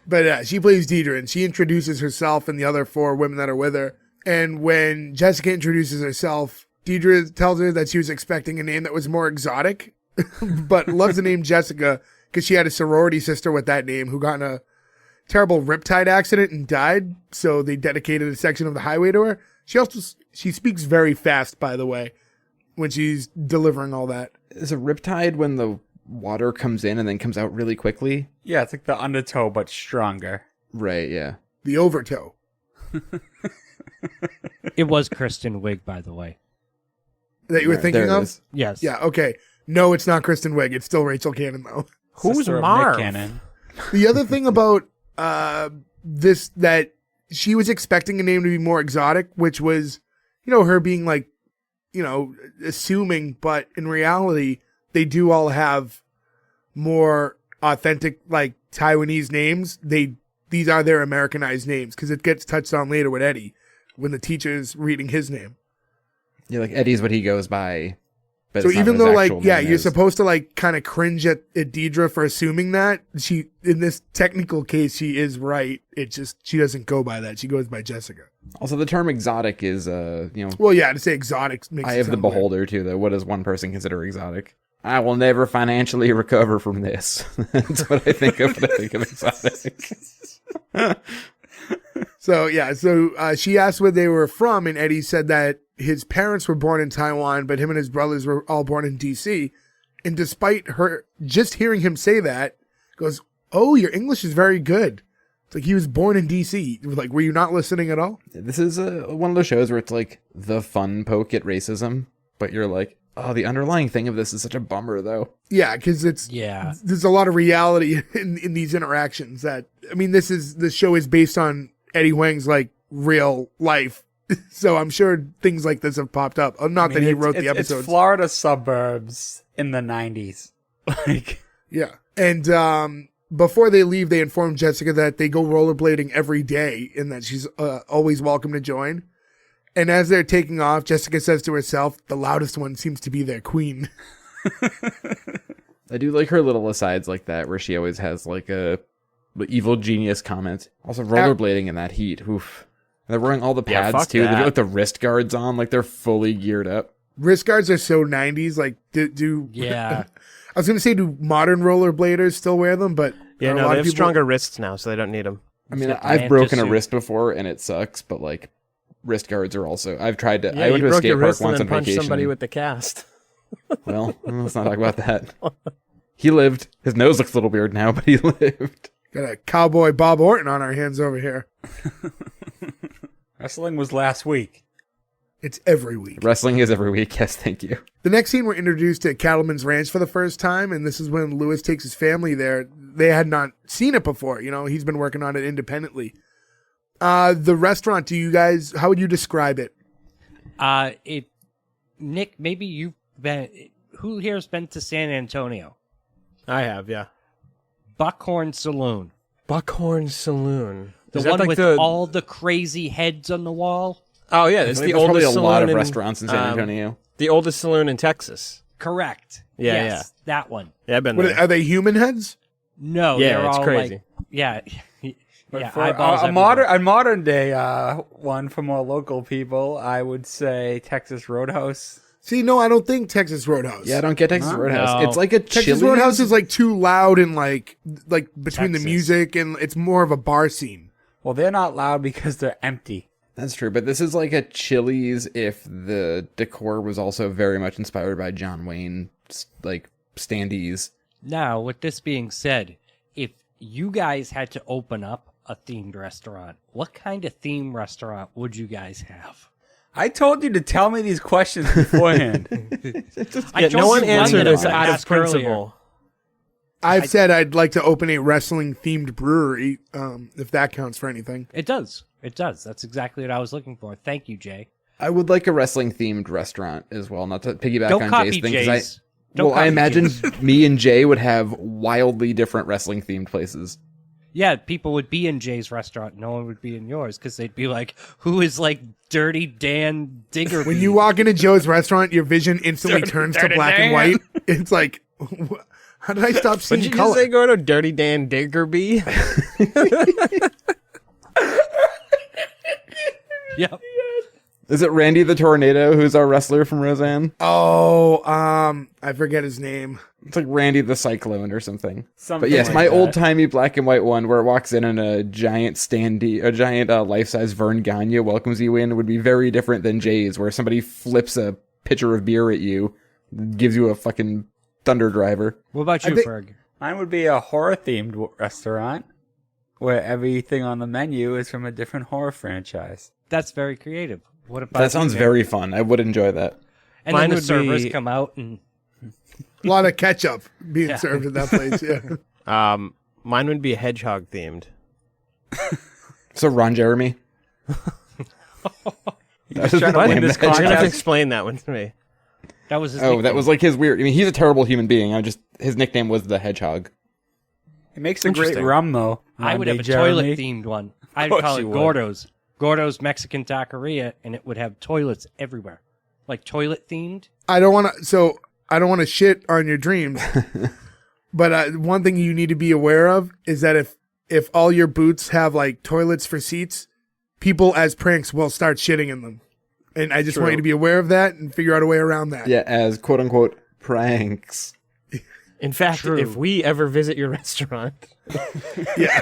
But she plays Deidre, and she introduces herself and the other 4 women that are with her. And when Jessica introduces herself, Deidre tells her that she was expecting a name that was more exotic, but loves the name Jessica because she had a sorority sister with that name who got in a terrible riptide accident and died. So they dedicated a section of the highway to her. She speaks very fast, by the way, when she's delivering all that. Is a riptide when the water comes in and then comes out really quickly? Yeah, it's like the undertow, but stronger. Right, yeah. The overtow. It was Kristen Wiig, by the way. That you were thinking of? Yes. Yeah, okay. No, it's not Kristen Wiig. It's still Rachel Cannon, though. Who's Sister of Marv? Nick Cannon. The other thing about this, that she was expecting a name to be more exotic, which was, her being like, assuming, but in reality, they do all have more authentic, like, Taiwanese names. These are their Americanized names, because it gets touched on later with Eddie, when the teacher's reading his name. Yeah, like Eddie's what he goes by. But so it's not even what his though, actual like, yeah, name you're is. supposed to, like, kind of cringe at Deidre for assuming that, she, in this technical case, she is right. It just, she doesn't go by that. She goes by Jessica. Also, the term exotic is, Well, yeah, to say exotic makes eye it of the sound weird. beholder, too, though. What does one person consider exotic? I will never financially recover from this. That's what I think of when I think of exotic. So, yeah, she asked where they were from, and Eddie said that his parents were born in Taiwan, but him and his brothers were all born in D.C. And despite her just hearing him say that, goes, "Oh, your English is very good." It's like he was born in D.C. Like, were you not listening at all? This is one of those shows where it's like the fun poke at racism, but you're like, oh, the underlying thing of this is such a bummer, though. Yeah, because there's a lot of reality in these interactions. That, I mean, this show is based on Eddie Huang's, like, real life. So I'm sure things like this have popped up. Not that he wrote the episodes. It's Florida suburbs in the 90s. Yeah. And before they leave, they inform Jessica that they go rollerblading every day and that she's always welcome to join. And as they're taking off, Jessica says to herself, the loudest one seems to be their queen. I do like her little asides like that, where she always has like a evil genius comment. Also, rollerblading in that heat. Oof. And they're wearing all the pads too. They got like the wrist guards on, like they're fully geared up. Wrist guards are so 90s. Like, Yeah. I was going to say, do modern rollerbladers still wear them? But Yeah, no, they have stronger wrists now, so they don't need them. I mean, I've broken a wrist before and it sucks, but like, wrist guards are also. I've tried to. Yeah, I went you to a broke skate your park wrist and once then on punched vacation. somebody with the cast. Well, let's not talk about that. He lived. His nose looks a little weird now, but he lived. Got a cowboy Bob Orton on our hands over here. Wrestling was last week. It's every week. Wrestling is every week. Yes, thank you. The next scene, we're introduced to Cattleman's Ranch for the first time, and this is when Lewis takes his family there. They had not seen it before. You know, he's been working on it independently. The restaurant, to you guys, how would you describe it? Nick, maybe you've been. Who here's been to San Antonio? I have, yeah. Buckhorn Saloon. Buckhorn Saloon. The Is that one like with the... all the crazy heads on the wall? Oh, yeah, it's I think the there's probably oldest a lot saloon of in, restaurants in San Antonio. The oldest saloon in Texas. Correct. Yeah, yes, that one. Yeah, I've been What, there. are they human heads? No, Yeah, they're it's all crazy. like, yeah. But Yeah, for eyeballs a everywhere. modern day one for more local people, I would say Texas Roadhouse. See, no, I don't think Texas Roadhouse. Yeah, I don't get Texas Roadhouse. No. It's like a Texas Chili's. Roadhouse is like too loud and like between Texas. the music, and it's more of a bar scene. Well, they're not loud because they're empty. That's true, but this is like a Chili's if the decor was also very much inspired by John Wayne, like standees. Now, with this being said, if you guys had to open up a themed restaurant, what kind of theme restaurant would you guys have? I told you to tell me these questions beforehand. Yeah, no one answered this out of earlier. principle. I've said I'd like to open a wrestling themed brewery, if that counts for anything. It does. It does. That's exactly what I was looking for. Thank you, Jay. I would like a wrestling themed restaurant as well, not to piggyback Don't on copy Jay's thing. Jay's. Don't I copy imagine Jay's. me and Jay would have wildly different wrestling themed places. Yeah, people would be in Jay's restaurant. No one would be in yours because they'd be like, who is like Dirty Dan Digger? When you walk into Joe's restaurant, your vision instantly turns to black and white. It's like, how did I stop What seeing did you color? just say, go to Dirty Dan Diggerby? Yep. Is it Randy the Tornado, who's our wrestler from Roseanne? Oh, I forget his name. It's like Randy the Cyclone or something. Something But yes, like my that. old-timey black and white one where it walks in and a giant life-size Vern Gagne welcomes you in would be very different than Jay's, where somebody flips a pitcher of beer at you, gives you a fucking thunder driver. What about you, think- Ferg? Mine would be a horror-themed restaurant where everything on the menu is from a different horror franchise. That's very creative. What about That sounds you, Nick? very fun. I would enjoy that. And Mine then the would servers be- come out and A lot of ketchup being Yeah. served at that place. Yeah. Mine would be hedgehog themed. So Ron Jeremy. He's trying to What? win this You're You're gonna have to contest. explain that one to me. that was his Oh, that nickname. was like his weird. I mean, he's a terrible human being. His nickname was the Hedgehog. It makes a great Interesting. rum, though. I would have a Monday, Jeremy. toilet-themed one. I'd course call it you would. Gordo's. Gordo's Mexican Taqueria, and it would have toilets everywhere. Like toilet-themed. I don't want to shit on your dreams. But one thing you need to be aware of is that if all your boots have like toilets for seats, people as pranks will start shitting in them. And I just want you to be aware of that and figure out a way around that. Yeah, as quote unquote pranks. In fact, True. if we ever visit your restaurant, Yeah.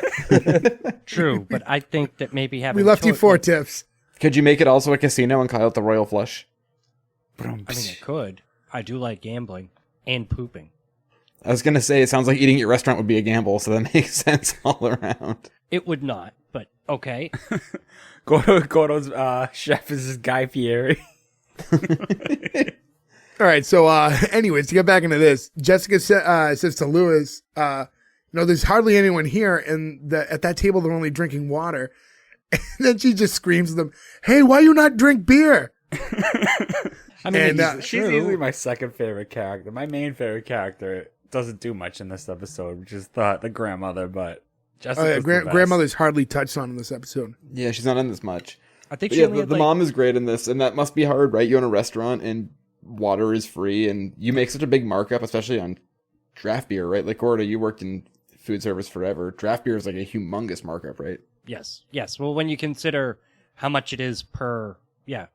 True, but I think that maybe having We left you 4 tips. Could you make it also a casino and call it the Royal Flush? I mean, I could. I do like gambling and pooping. I was gonna say it sounds like eating at your restaurant would be a gamble, so that makes sense all around. It would not, but okay. Gordo's chef is Guy Fieri. All right. So, anyways, to get back into this, Jessica says to Lewis, there's hardly anyone here. And at that table, they're only drinking water. And then she just screams at them, "Hey, why you not drink beer?" I mean, And, it's She's true. easily my second favorite character. My main favorite character doesn't do much in this episode, which is the grandmother, but Jessica's Oh, yeah, the best. grandmother's hardly touched on in this episode. Yeah, she's not in this much. I think But she yeah, only the had, like, mom is great in this, and that must be hard, right? You own a restaurant and water is free, and you make such a big markup, especially on draft beer, right? Like Gordo, you worked in food service forever. Draft beer is like a humongous markup, right? Yes. Well, when you consider how much it is per, yeah.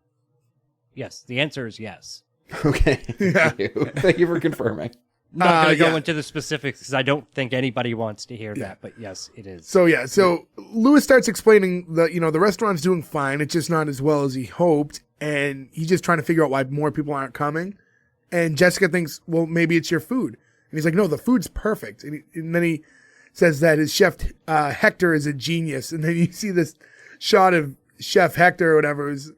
Yes, the answer is yes. Okay. Thank you. Thank you for confirming. not going to go yeah. into the specifics because I don't think anybody wants to hear that. But yes, it is. So Lewis starts explaining the restaurant's doing fine. It's just not as well as he hoped, and he's just trying to figure out why more people aren't coming. And Jessica thinks, well, maybe it's your food. And he's like, no, the food's perfect. And then he says that his chef Hector is a genius. And then you see this shot of Chef Hector or whatever who's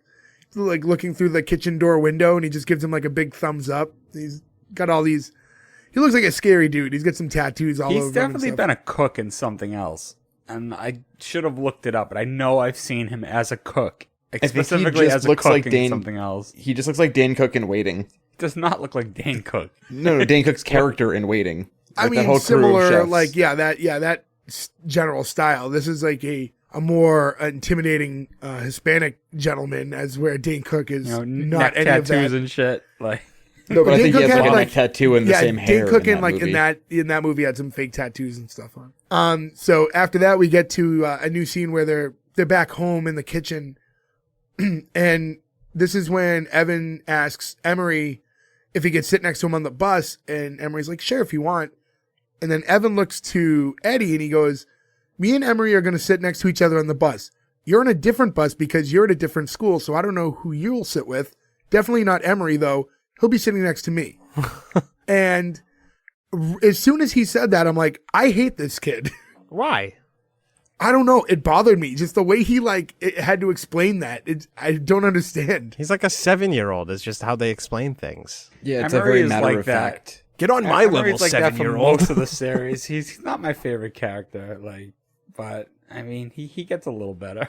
like looking through the kitchen door window, and he just gives him like a big thumbs up. He's got all these. He looks like a scary dude. He's got some tattoos all over him. He's definitely been a cook in something else. And I should have looked it up, but I know I've seen him as a cook. Specifically as a cook in something else. He just looks like Dane Cook in Waiting. He does not look like Dane Cook. No, Dane Cook's character in Waiting. I mean, similar, like, that general style. This is like a more intimidating Hispanic gentleman, as where Dane Cook is not any of that. Tattoos and shit. Like, no, but I think he has like a like, tattoo and the same hair. Dane Cook in that movie had some fake tattoos and stuff on. So after that, we get to a new scene where they're back home in the kitchen, and this is when Evan asks Emery if he could sit next to him on the bus, and Emery's like, sure, if you want. And then Evan looks to Eddie and he goes, me and Emery are going to sit next to each other on the bus. You're in a different bus because you're at a different school, so I don't know who you'll sit with. Definitely not Emery, though. He'll be sitting next to me. And as soon as he said that, I'm like, I hate this kid. Why? I don't know. It bothered me. Just the way he had to explain that. I don't understand. He's like a 7-year-old. It's just how they explain things. Yeah, it's Emery a very is matter like of that. fact. Get on my level, Emery's like that for 7-year-old. most of the series. He's not my favorite character. But I mean, he gets a little better.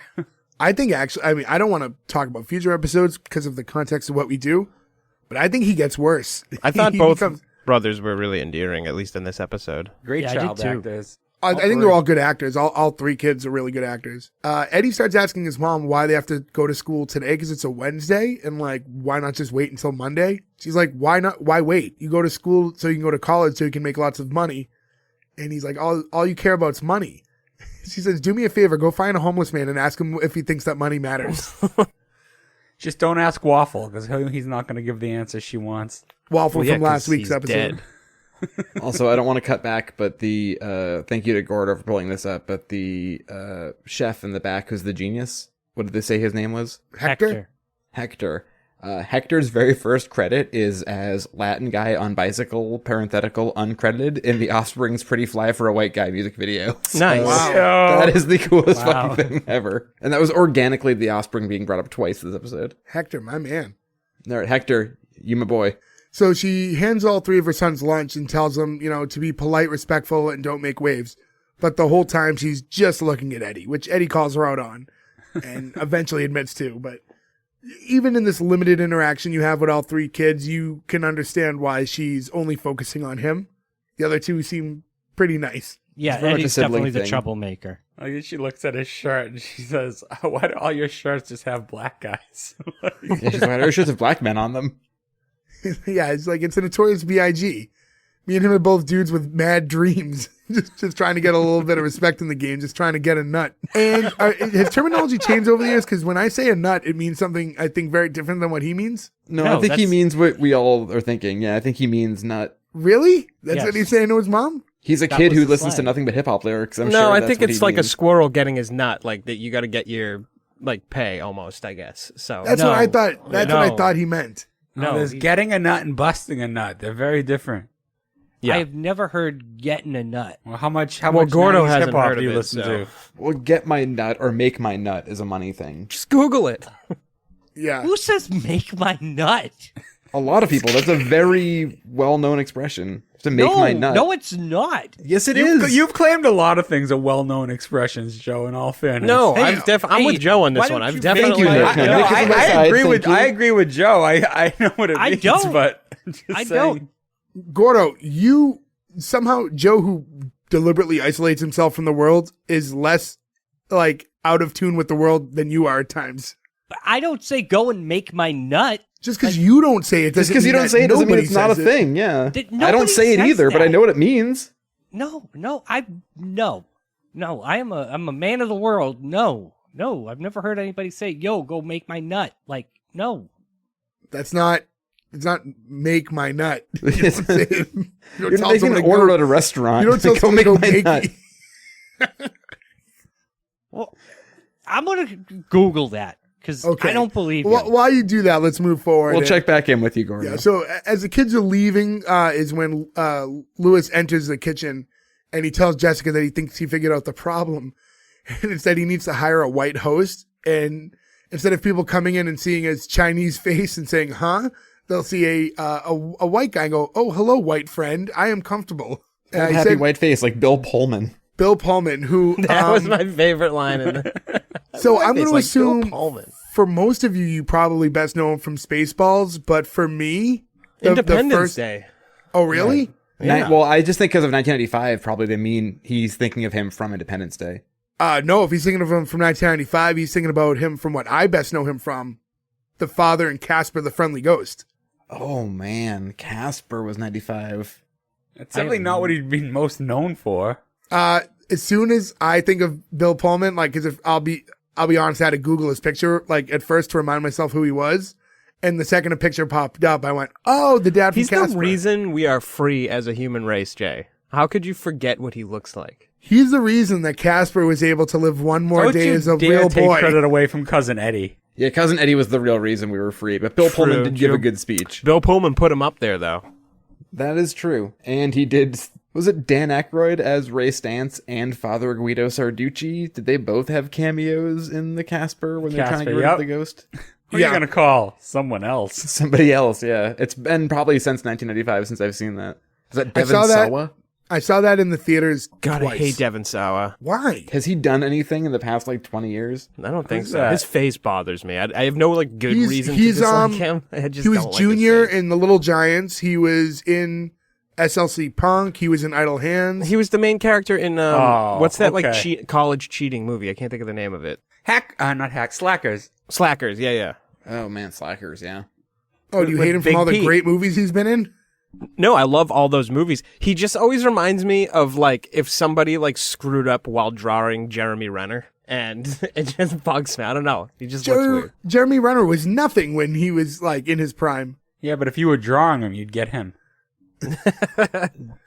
I think actually, I mean, I don't want to talk about future episodes because of the context of what we do, but I think he gets worse. I thought both brothers were really endearing, at least in this episode. Great Yeah, I child did too. actors. I think they're all good actors. All three kids are really good actors. Eddie starts asking his mom why they have to go to school today because it's a Wednesday, and like, why not just wait until Monday? She's like, why not? Why wait? You go to school so you can go to college so you can make lots of money. And he's like, all you care about is money. She says, do me a favor, go find a homeless man and ask him if he thinks that money matters. Just don't ask Waffle because he's not going to give the answer she wants. Waffle from last week's episode. Dead. Also, I don't want to cut back, but the thank you to Gordo for pulling this up, but the chef in the back who's the genius, what did they say his name was? Hector. Hector's very first credit is as Latin guy on bicycle, parenthetical, uncredited, in the Offspring's Pretty Fly for a White Guy music video. So Nice. Wow. that is the coolest fucking thing ever. And that was organically the Offspring being brought up twice this episode. Hector, my man. All right, Hector, you my boy. So she hands all three of her sons lunch and tells them, to be polite, respectful, and don't make waves. But the whole time she's just looking at Eddie, which Eddie calls her out on and eventually admits to. But even in this limited interaction you have with all three kids, you can understand why she's only focusing on him. The other two seem pretty nice. Yeah, It's very much a Eddie's sibling definitely the thing. troublemaker. Like, she looks at his shirt and she says, why do all your shirts just have black guys? Yeah, she's like, her shirts have black men on them. Yeah, it's like it's a Notorious B.I.G. Me and him are both dudes with mad dreams, just trying to get a little bit of respect in the game, just trying to get a nut. And has terminology changed over the years? Because when I say a nut, it means something I think very different than what he means. No, No, I think he that's- means what we all are thinking. Yeah, I think he means nut. Really? That's Yes. what he's saying to his mom? He's a That kid was who the listens to slang. nothing but hip hop lyrics. I'm No, sure I that's think what it's he like a means. squirrel getting his nut, like that you got to get your pay almost, I guess. So That's No. what I thought. That's what I No. thought he meant. No, No, there's getting a nut and busting a nut. They're very different. yeah. I've never heard getting a nut. Well, how Well, much Gordo 90s hasn't hip-hop heard do of you it, listen so- to? Well, get my nut or make my nut is a money thing. Just Google it. Yeah. Who says make my nut? A lot of people. That's a very well-known expression. To make my nut. No, it's not. Yes, it is. You've claimed a lot of things are well-known expressions, Joe, in all fairness. No, Hey, I'm with Joe on why this don't one. I've you definitely. Thank you, Nick. I, No, no, Nick is on my I side, agree thank with you. I agree with Joe. I know what it I means, don't. but I'm just I saying. don't. Gordo, you somehow, Joe, who deliberately isolates himself from the world, is less like out of tune with the world than you are at times. But I don't say go and make my nut. Just because you don't say it Just doesn't because you mean don't that say it doesn't mean nobody it's not a says it. thing. Yeah. I Nobody don't say it says either, but I that. know what it means. No. I'm a man of the world. No. I've never heard anybody say, "Yo, go make my nut." Like, no. That's not It's not make my nut. You know what I'm saying? You're making an order at a restaurant. You don't tell someone to go make nut. Well, I'm gonna Google that because I don't believe you. While you do that, let's move forward. We'll check back in with you, Gordon. Yeah, so as the kids are leaving, is when Lewis enters the kitchen and he tells Jessica that he thinks he figured out the problem. And instead he needs to hire a white host. And instead of people coming in and seeing his Chinese face and saying, huh? They'll see a white guy and go, oh, hello, white friend. I am comfortable. Happy white face, like Bill Pullman. Bill Pullman, who... That was my favorite line in the... So I'm going to assume Bill Pullman. For most of you, you probably best know him from Spaceballs. But for me... Independence Day. Oh, really? Yeah. Well, I just think because of 1995, probably they mean he's thinking of him from Independence Day. No, if he's thinking of him from 1995, he's thinking about him from what I best know him from. The father in Casper the Friendly Ghost. Oh, man. Casper was 95. It's definitely not what he'd been most known for. As soon as I think of Bill Pullman, like, cause if I'll be honest, I had to Google his picture, like, at first to remind myself who he was. And the second a picture popped up, I went, oh, the dad from Casper. He's the reason we are free as a human race, Jay. How could you forget what he looks like? He's the reason that Casper was able to live one more day as a real take boy. Credit away from Cousin Eddie. Yeah, Cousin Eddie was the real reason we were free, but Bill Pullman did give a good speech. Bill Pullman put him up there, though. That is true. And he did... Was it Dan Aykroyd as Ray Stantz and Father Guido Sarducci? Did they both have cameos in the Casper when they're trying to get rid of the ghost? Who are you going to call? Someone else. Somebody else, yeah. It's been probably since 1995 since I've seen that. Is that Devon Sawa? I saw that in the theaters God, twice. I hate Devon Sawa. Why? Has he done anything in the past, 20 years? I don't think Who's so. that? His face bothers me. I have no, good reason to he's, dislike him. I just he was don't like his Junior face. in The Little Giants. He was in SLC Punk. He was in Idle Hands. He was the main character in, what's that, okay. college cheating movie? I can't think of the name of it. Slackers. Slackers, yeah. Oh, man, Slackers, yeah. Oh, do you hate him from Big all the Pete. great movies he's been in? No, I love all those movies. He just always reminds me of, if somebody, screwed up while drawing Jeremy Renner. And it just bugs me. I don't know. He just looks weird. Jeremy Renner was nothing when he was, in his prime. Yeah, but if you were drawing him, you'd get him.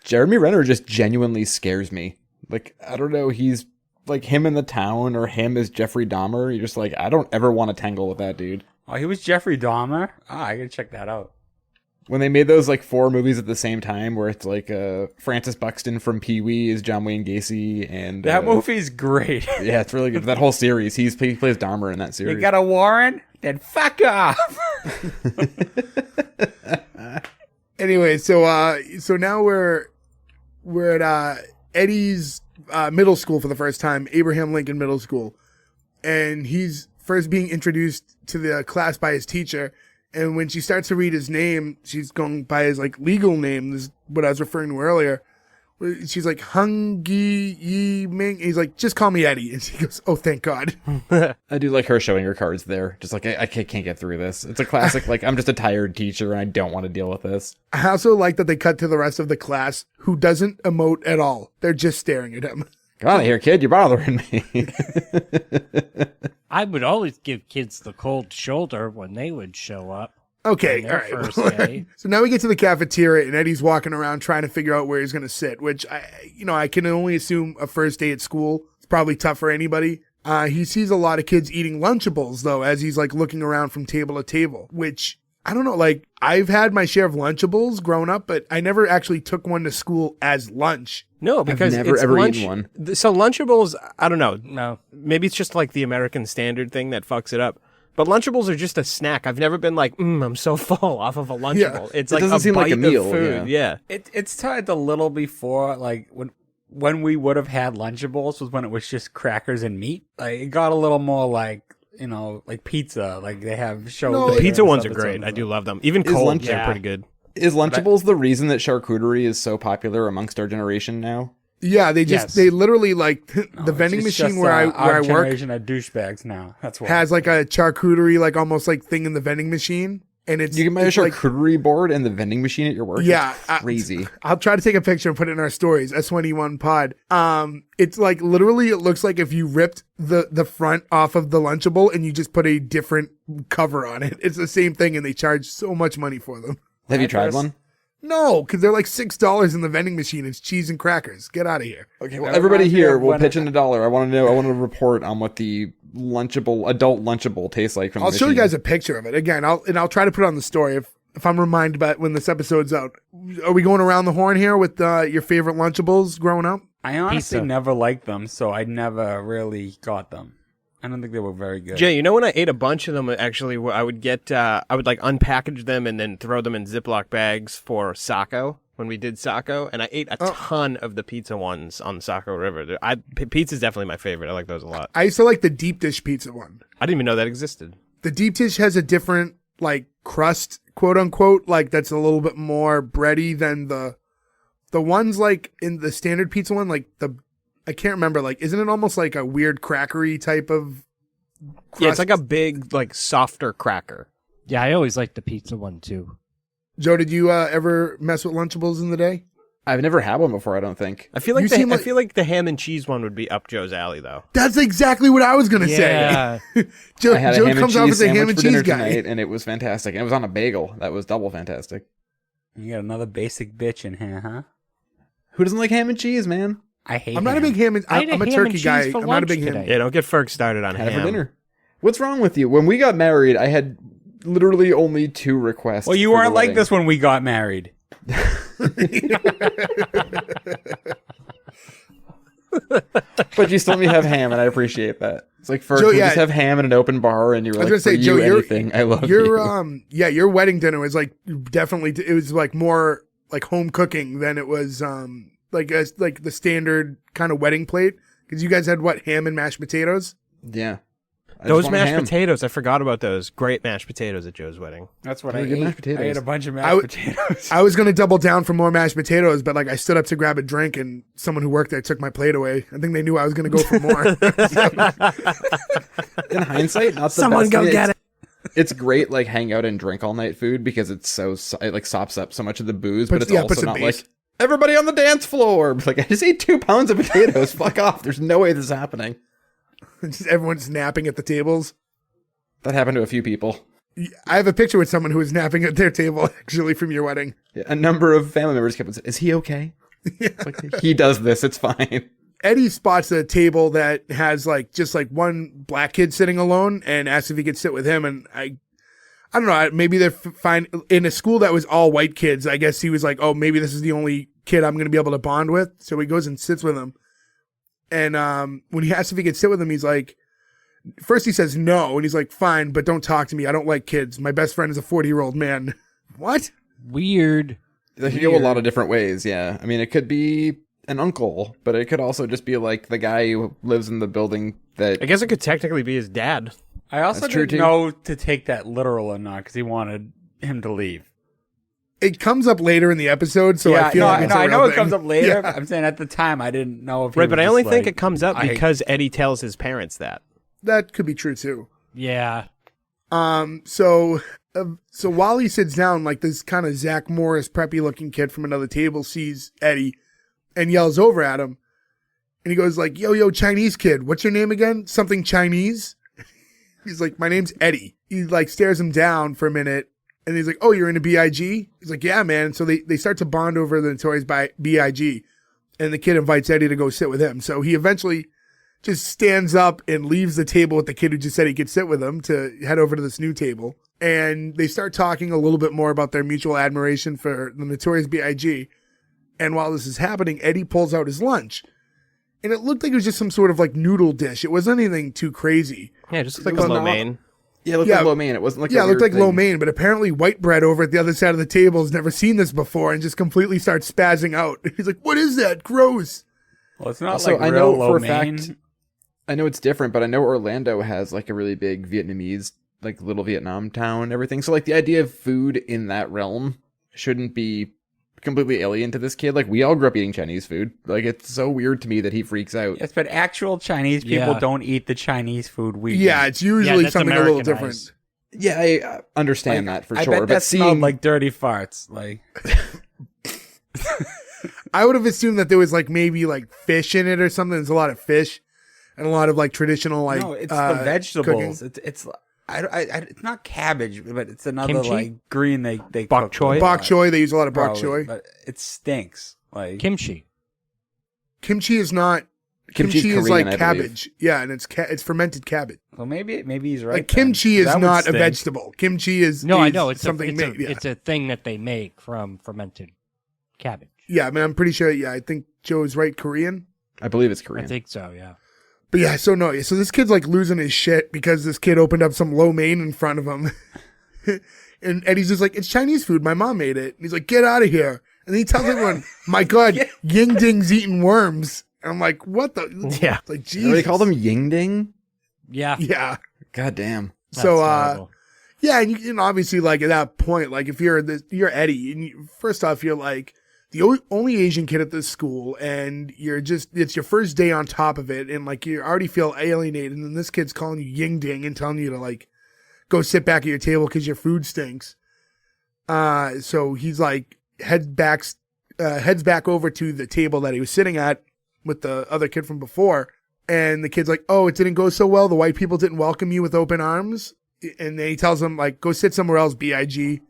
Jeremy Renner just genuinely scares me. I don't know, he's him in The Town or him as Jeffrey Dahmer. You're just I don't ever want to tangle with that dude. Oh, he was Jeffrey Dahmer? I gotta check that out. When they made those 4 movies at the same time where it's Francis Buxton from Pee-wee is John Wayne Gacy and... That movie's great. Yeah, it's really good. That whole series. He plays Dahmer in that series. You got a warrant? Then fuck off! Anyway, so now we're at Eddie's middle school for the first time, Abraham Lincoln Middle School. And he's first being introduced to the class by his teacher. And when she starts to read his name, she's going by his legal name. This is what I was referring to earlier. She's like, Hung Yi Ming. He's like, just call me Eddie. And she goes, oh, thank God. I do like her showing her cards there. Just I can't get through this. It's a classic, I'm just a tired teacher and I don't want to deal with this. I also like that they cut to the rest of the class who doesn't emote at all. They're just staring at him. Come on here, kid. You're bothering me. I would always give kids the cold shoulder when they would show up. Okay, on all their right. first day. So now we get to the cafeteria, and Eddie's walking around trying to figure out where he's going to sit, which I can only assume a first day at school. It's probably tough for anybody. He sees a lot of kids eating Lunchables, though, as he's looking around from table to table, which I don't know. I've had my share of Lunchables growing up, but I never actually took one to school as lunch. No, because I've never it's ever lunch. eaten one. So Lunchables, I don't know. No. Maybe it's just the American standard thing that fucks it up. But Lunchables are just a snack. I've never been I'm so full off of a Lunchable. Yeah. It's It doesn't a seem bite like a meal, of food. Yeah. It's tied a little before, when we would have had Lunchables was when it was just crackers and meat. It got a little more pizza. They have shows. No, The Yeah, pizza ones are stuff. great. I do love them. Even Is cold, lunch- they're Yeah. pretty good. Is Lunchables the reason that charcuterie is so popular amongst our generation now? Yeah, they Yes. they literally the vending It's machine just, where I our work generation of douchebags now. That's why. has a charcuterie almost thing in the vending machine. And it's You can buy a it's like, charcuterie board and the vending machine at your work. yeah, It's crazy. I'll try to take a picture and put it in our stories. S1E1 pod. It's like literally, it looks like if you ripped the front off of the Lunchable and you just put a different cover on it. It's the same thing, and they charge so much money for them. Have you tried one? No, because they're like $6 in the vending machine. It's cheese and crackers. Get out of here. Okay, well, everybody here will pitch in $1. I want to know. I want to report on what the adult Lunchable tastes like. From I'll the show you machine. guys a picture of it again. I'll try to put it on the story if I'm reminded about when this episode's out. Are we going around the horn here with your favorite Lunchables growing up? I honestly Pizza. never liked them, so I never really got them. I don't think they were very good. Jay, you know when I ate a bunch of them, actually, I would like unpackage them and then throw them in Ziploc bags for Saco when we did Saco, and I ate a ton of the pizza ones on the Saco River. Pizza's definitely my favorite. I like those a lot. I used to like the deep dish pizza one. I didn't even know that existed. The deep dish has a different like crust, quote unquote, like that's a little bit more bready than the ones like in the standard pizza one, like I can't remember, like isn't it almost like a weird crackery type of crust? Yeah, it's like a big, like softer cracker. Yeah, I always liked the pizza one too. Joe, did you ever mess with Lunchables in the day? I've never had one before. I don't think. I feel like You I seem feel like the ham and cheese one would be up Joe's alley, though. That's exactly what I was gonna Yeah. say. Joe I had a Joe ham and comes off cheese as a ham sandwich and for dinner cheese guy. tonight, and it was fantastic. And it was on a bagel. That was double fantastic. You got another basic bitch in here, huh? Who doesn't like ham and cheese, man? I hate I'm not a big ham and I had a I'm a ham turkey and cheese guy. for I'm not a lunch big ham. today. Yeah, don't get Ferg started on Had it ham. for dinner. What's wrong with you? When we got married, I had literally only 2 requests. Well, you for the weren't like wedding. this when we got married. But you still let me have ham, and I appreciate that. It's like, Ferg, Joe, we yeah. just have ham in an open bar, and you were I was like, gonna say, for Joe, you, you're- anything. I love you. Your wedding dinner was like definitely, it was like more like home cooking than it was like the standard kind of wedding plate, because you guys had what, ham and mashed potatoes. Yeah. I just Those wanted mashed ham. potatoes, I forgot about those. Great mashed potatoes at Joe's wedding. That's what They're I good ate. mashed potatoes. I ate a bunch of I mashed would- potatoes. I was gonna double down for more mashed potatoes, but like I stood up to grab a drink and someone who worked there took my plate away. I think they knew I was gonna go for more. In hindsight, not the Someone best. go I mean, get it. It's great, like, hang out and drink all night food because it's it like sops up so much of the booze, but it's puts also the not base. like everybody on the dance floor. Like, I just ate 2 pounds of potatoes. Fuck off. There's no way this is happening. Just everyone's napping at the tables. That happened to a few people. I have a picture with someone who was napping at their table actually from your wedding. Yeah, a number of family members kept saying, "Is he okay?" It's like, he does this. It's fine. Eddie spots a table that has like just like one black kid sitting alone and asks if he could sit with him. And I don't know, maybe they're fine in a school that was all white kids. I guess he was like, oh, maybe this is the only kid I'm going to be able to bond with. So he goes and sits with him. And when he asks if he could sit with him, he's like, first he says no. And he's like, fine, but don't talk to me. I don't like kids. My best friend is a 40-year-old man. What? Weird. They can go a lot of different ways. Yeah, I mean, it could be an uncle, but it could also just be like the guy who lives in the building that. I guess it could technically be his dad. I also That's true, didn't too. know to take that literal or not because he wanted him to leave. It comes up later in the episode, so I feel like it's a I real know it thing. comes up later. Yeah. But I'm saying at the time I didn't know if he Right, was but I just only think like, it comes up I- because Eddie tells his parents that. That could be true too. Yeah. So while he sits down, like this kind of Zach Morris preppy looking kid from another table sees Eddie and yells over at him. And he goes like, yo, Chinese kid, what's your name again? Something Chinese? He's like, my name's Eddie. He like stares him down for a minute. And he's like, oh, you're into B.I.G.? He's like, yeah, man. So they start to bond over the Notorious B.I.G. And the kid invites Eddie to go sit with him. So he eventually just stands up and leaves the table with the kid who just said he could sit with him to head over to this new table. And they start talking a little bit more about their mutual admiration for the Notorious B.I.G. And while this is happening, Eddie pulls out his lunch. And it looked like it was just some sort of like noodle dish. It wasn't anything too crazy. Yeah, it just It like was a lo not- mein. Yeah, it looked Yeah. like lo mein. It wasn't like Yeah, a it looked weird like lo thing. mein, but apparently white bread over at the other side of the table has never seen this before and just completely starts spazzing out. He's like, what is that? Gross. Well, it's not Also, like I real know lo for a mein. fact, I know it's different, but I know Orlando has like a really big Vietnamese, like little Vietnam town and everything. So like the idea of food in that realm shouldn't be completely alien to this kid. Like we all grew up eating Chinese food. Like it's so weird to me that he freaks out. Yes, but actual Chinese people Yeah. don't eat the Chinese food we Yeah, eat. it's usually that's something a little different. Americanized. Yeah, I understand that for I sure. bet But that smelled seeing like dirty farts. Like, I would have assumed that there was like maybe like fish in it or something. There's a lot of fish and a lot of like traditional like no, it's the vegetables. cooking. It's it's not cabbage, but it's another Kimchi? like green they Bok cook choy? with. Bok choy. They use a lot of bok Bro, choy. but it stinks. Like Kimchi. Kimchi is not. Kimchi's Kimchi is Korean, like I cabbage. Yeah, and it's fermented cabbage. well, maybe he's right. Like kimchi then. is That would not a stink. vegetable. Kimchi is No, I is know it's something it's made. a, Yeah. it's a thing that they make from fermented cabbage. Yeah, I mean, I'm pretty sure. Yeah, I think Joe is right. Korean. I believe it's I Korean. think so. Yeah. But yeah, so no, so this kid's like losing his shit because this kid opened up some lo mein in front of him. And Eddie's just like, it's Chinese food. My mom made it. And he's like, get out of here. And then he tells everyone, my God, Ying Ding's eating worms. And I'm like, what the? Yeah. It's like, What Jesus. do they call them? Ying Ding? Yeah. Yeah. God damn. That's So, terrible. yeah, and obviously, like, at that point, like, if you're Eddie, and first off, you're like the only Asian kid at this school, and it's your first day on top of it, and, like, you already feel alienated, and then this kid's calling you Ying Ding and telling you to, like, go sit back at your table because your food stinks. So he's, like, heads back over to the table that he was sitting at with the other kid from before, and the kid's like, oh, it didn't go so well? The white people didn't welcome you with open arms? And then he tells him, like, go sit somewhere else, B.I.G.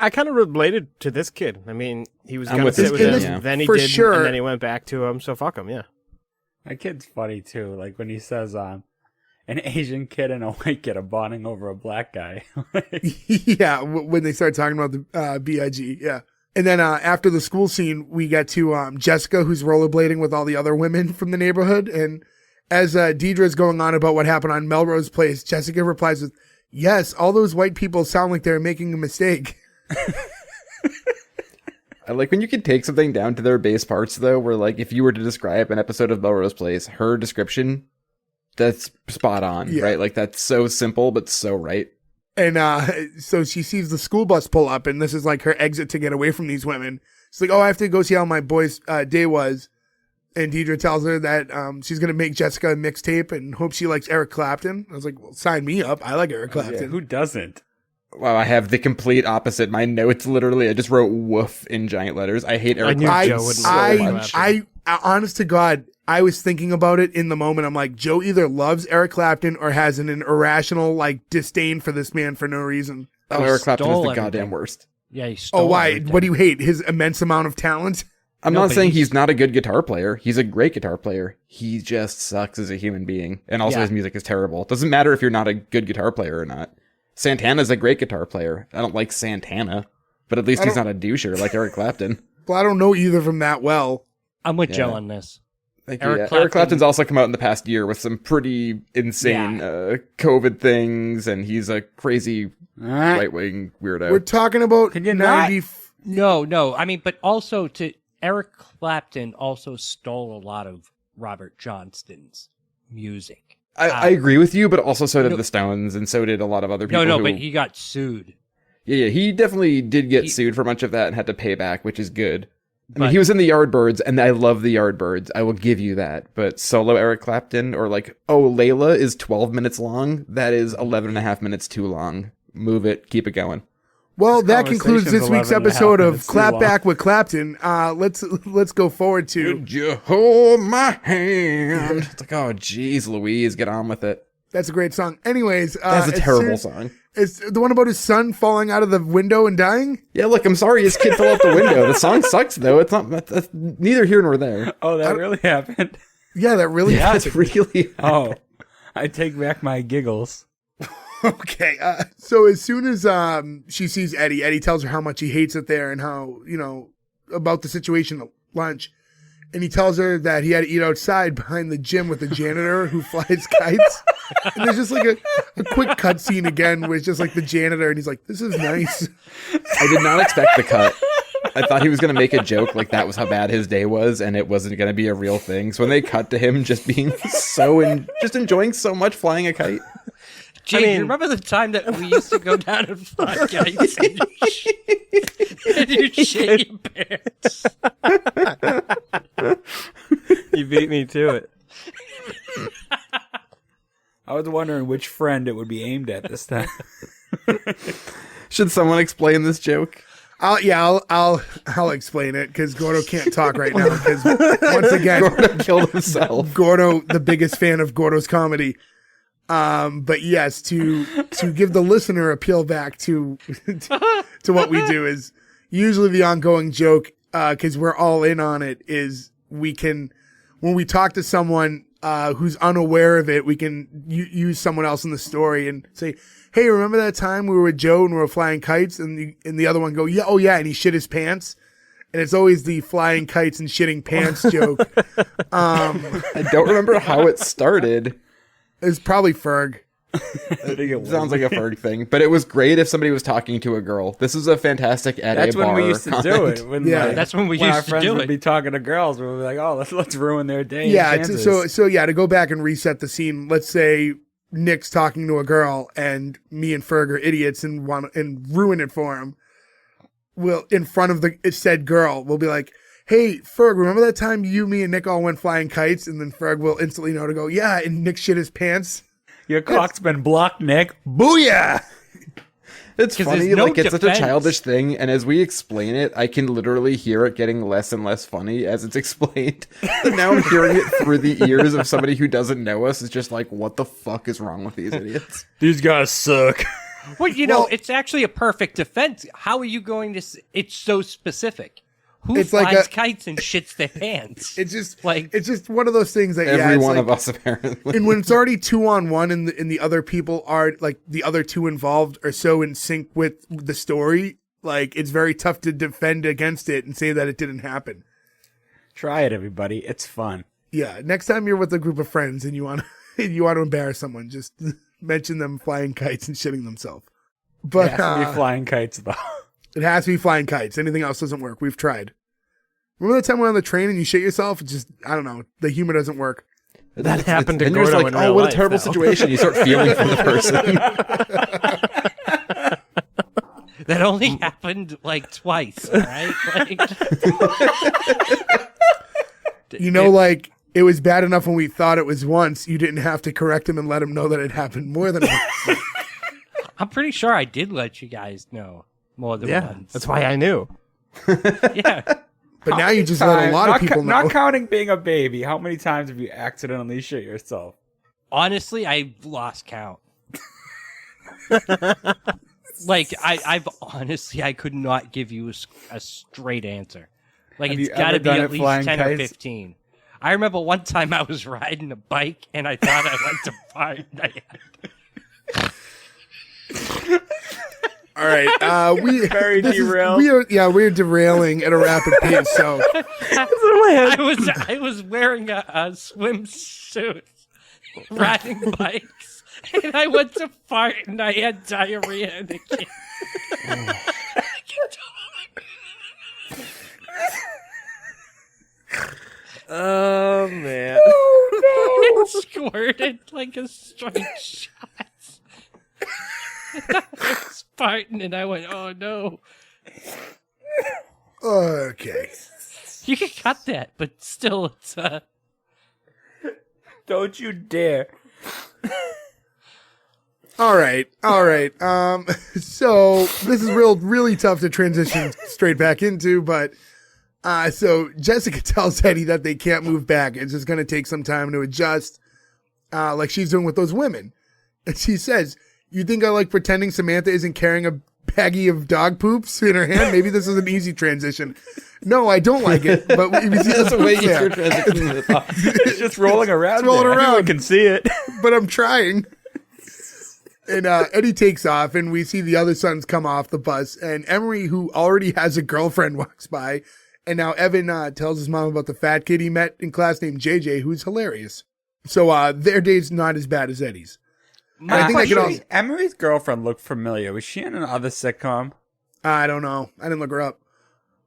I kind of related to this kid. I mean, he was I'm going to with sit this with kid, him, yeah. then he For didn't, sure. and then he went back to him, so fuck him, yeah. That kid's funny too. Like when he says, "An Asian kid and a white kid are bonding over a black guy." Yeah, when they start talking about the B.I.G., yeah. And then after the school scene, we get to Jessica, who's rollerblading with all the other women from the neighborhood. And as Deidre's going on about what happened on Melrose Place, Jessica replies with, yes, all those white people sound like they're making a mistake. I like when you can take something down to their base parts, though, where, like, if you were to describe an episode of Melrose Place, her description, that's spot on, Yeah. right? Like, that's so simple, but so right. And so she sees the school bus pull up, and this is like her exit to get away from these women. She's like, oh, I have to go see how my boy's day was. And Deidre tells her that she's going to make Jessica a mixtape and hope she likes Eric Clapton. I was like, well, sign me up. I like Eric Clapton. Who doesn't? Wow, I have the complete opposite. My notes, literally, I just wrote woof in giant letters. I hate Eric knew Clapton Joe wouldn't so say much. that. Honest to God, I was thinking about it in the moment. I'm like, Joe either loves Eric Clapton or has an irrational, like, disdain for this man for no reason. Oh, Eric Clapton is the stole goddamn everything. worst. Yeah, he stole Oh, why? everything. What do you hate? His immense amount of talent? I'm No, not but saying he's- he's not a good guitar player. He's a great guitar player. He just sucks as a human being. And also Yeah. his music is terrible. It doesn't matter if you're not a good guitar player or not. Santana's a great guitar player. I don't like Santana, but at least he's not a doucher like Eric Clapton. Well, I don't know either of them that well. I'm with Joe Yeah. on this. Thank Eric you. Yeah. Clapton- Eric Clapton's also come out in the past year with some pretty insane COVID things, and he's a crazy right-wing weirdo. We're talking about Can you not? 90. No. I mean, but also Eric Clapton also stole a lot of Robert Johnston's music. I agree with you, but also so did No. the Stones, and so did a lot of other people. No, who, but he got sued. yeah, he definitely did get He- sued for much of that and had to pay back, which is good. I mean, But- he was in the Yardbirds, and I love the Yardbirds. I will give you that. But solo Eric Clapton, or like, oh, Layla is 12 minutes long. That is 11 and a half minutes too long. Move it. Keep it going. Well, This that concludes this conversation's week's 11 and a half episode of minutes too Clap long. Back with Clapton. Let's go forward to. Would you hold my hand? It's like, oh, geez, Louise, get on with it. That's a great song. Anyways, That's a as terrible soon- song. It's the one about his son falling out of the window and dying. Yeah, look, I'm sorry his kid fell out the window. The song sucks, though. It's not. That's neither here nor there. Oh, that really happened. Yeah, that really Yeah, happened. it's really. Oh, I take back my giggles. Okay, so as soon as she sees Eddie tells her how much he hates it there and how, about the situation at lunch. And he tells her that he had to eat outside behind the gym with the janitor who flies kites. And there's just like a quick cut scene again where it's just like the janitor and he's like, this is nice. I did not expect the cut. I thought he was going to make a joke like that was how bad his day was, and it wasn't going to be a real thing. So when they cut to him just being just enjoying so much flying a kite. Jake, you remember the time that we used to go down and fly kites and you shit your pants? You beat me to it. I was wondering which friend it would be aimed at this time. Should someone explain this joke? I'll explain it because Gordo can't talk right now because once again Gordo killed himself. Gordo, the biggest fan of Gordo's comedy. But yes, to give the listener a peel back to what we do is usually the ongoing joke, because we're all in on it, is we can, when we talk to someone who's unaware of it, we can use someone else in the story and say, hey, remember that time we were with Joe and we were flying kites? And the other one go, yeah, oh yeah, and he shit his pants. And it's always the flying kites and shitting pants joke. I don't remember how it started. It's probably Ferg. It sounds like a Ferg thing, but it was great if somebody was talking to a girl. This is a fantastic at That's a bar when we used to do it. When, Yeah. That's when we our used to friends do would it. be talking to girls. We'd be like, oh, let's ruin their day. Yeah, and chances. so to go back and reset the scene, let's say Nick's talking to a girl and me and Ferg are idiots and ruin it for him. We'll, in front of the said girl, we'll be like, hey, Ferg, remember that time you, me, and Nick all went flying kites? And then Ferg will instantly know to go, yeah, and Nick shit his pants. Your cock's been blocked, Nick. Booyah! It's 'Cause funny, there's no like it's such a defense. childish thing, and as we explain it, I can literally hear it getting less and less funny as it's explained. And now I'm hearing it through the ears of somebody who doesn't know us. It's just like, what the fuck is wrong with these idiots? These guys suck. Well, Well- it's actually a perfect defense. How are you going to? It's so specific. Who It's flies like kites and shits their pants? It's just Like- it's just one of those things that Every it's one like, of us, apparently. and when it's already 2-on-1 and the other people are like the other two involved are so in sync with the story, like it's very tough to defend against it and say that it didn't happen. Try it, everybody. It's fun. Yeah, next time you're with a group of friends and you want to embarrass someone, just mention them flying kites and shitting themselves. But It has to be flying kites, though. it has to be flying kites. Anything else doesn't work. We've tried. Remember that time we were on the train and you shit yourself? It's just, I don't know. The humor doesn't work. That happened to and you're just Gordo like, in oh, real what a life, terrible though. situation. You start feeling for the person. That only happened like twice, all right? Like, You know, like, it was bad enough when we thought it was once. You didn't have to correct him and let him know that it happened more than once. I'm pretty sure I did let you guys know more than Yeah, once. that's why I knew. Yeah. But now you just let a lot of people know. Not counting being a baby, how many times have you accidentally shit yourself? Honestly, I lost count. Like, I've honestly, I could not give you a straight answer. Like, Have it's you got to ever be done at it least flying 10 or kites? 15. I remember one time I was riding a bike and I thought I went to fart. And I had All right. We Very this is- derailed. we're derailing at a rapid pace. So I was wearing a swimsuit, riding bikes, and I went to fart and I had diarrhea and it came. Oh man. It squirted like a straight shot. I was farting and I went, oh no. okay. You can cut that, but still, it's Don't you dare. All right. So this is really tough to transition straight back into, but so Jessica tells Eddie that they can't move back. It's just going to take some time to adjust, like she's doing with those women. And she says, you think I like pretending Samantha isn't carrying a baggie of dog poops in her hand? Maybe this is an easy transition. No, I don't like it, but we see That's a way the easier there. transition than I thought. It's just rolling around. It's rolling there. around. Everyone can see it. But I'm trying. And Eddie takes off, and we see the other sons come off the bus, and Emery, who already has a girlfriend, walks by, and now Evan tells his mom about the fat kid he met in class named JJ, who's hilarious. So their date's not as bad as Eddie's. I think they could all. Emery's girlfriend looked familiar. Was she in another sitcom? I don't know. I didn't look her up.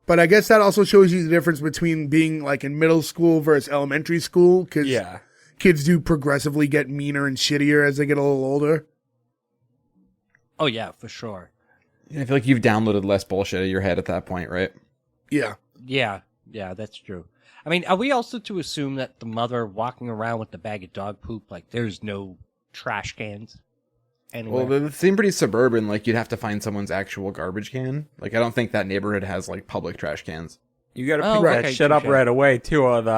But I guess that also shows you the difference between being like in middle school versus elementary school, because Yeah. kids do progressively get meaner and shittier as they get a little older. oh yeah, for sure. I feel like you've downloaded less bullshit in your head at that point, right? Yeah. Yeah, that's true. I mean, are we also to assume that the mother walking around with the bag of dog poop, like, there's no trash cans anywhere. Well, they seem pretty suburban. Like, you'd have to find someone's actual garbage can. Like, I don't think that neighborhood has, like, public trash cans. You gotta Oh, pick that okay, shit up touche. right away, too, or the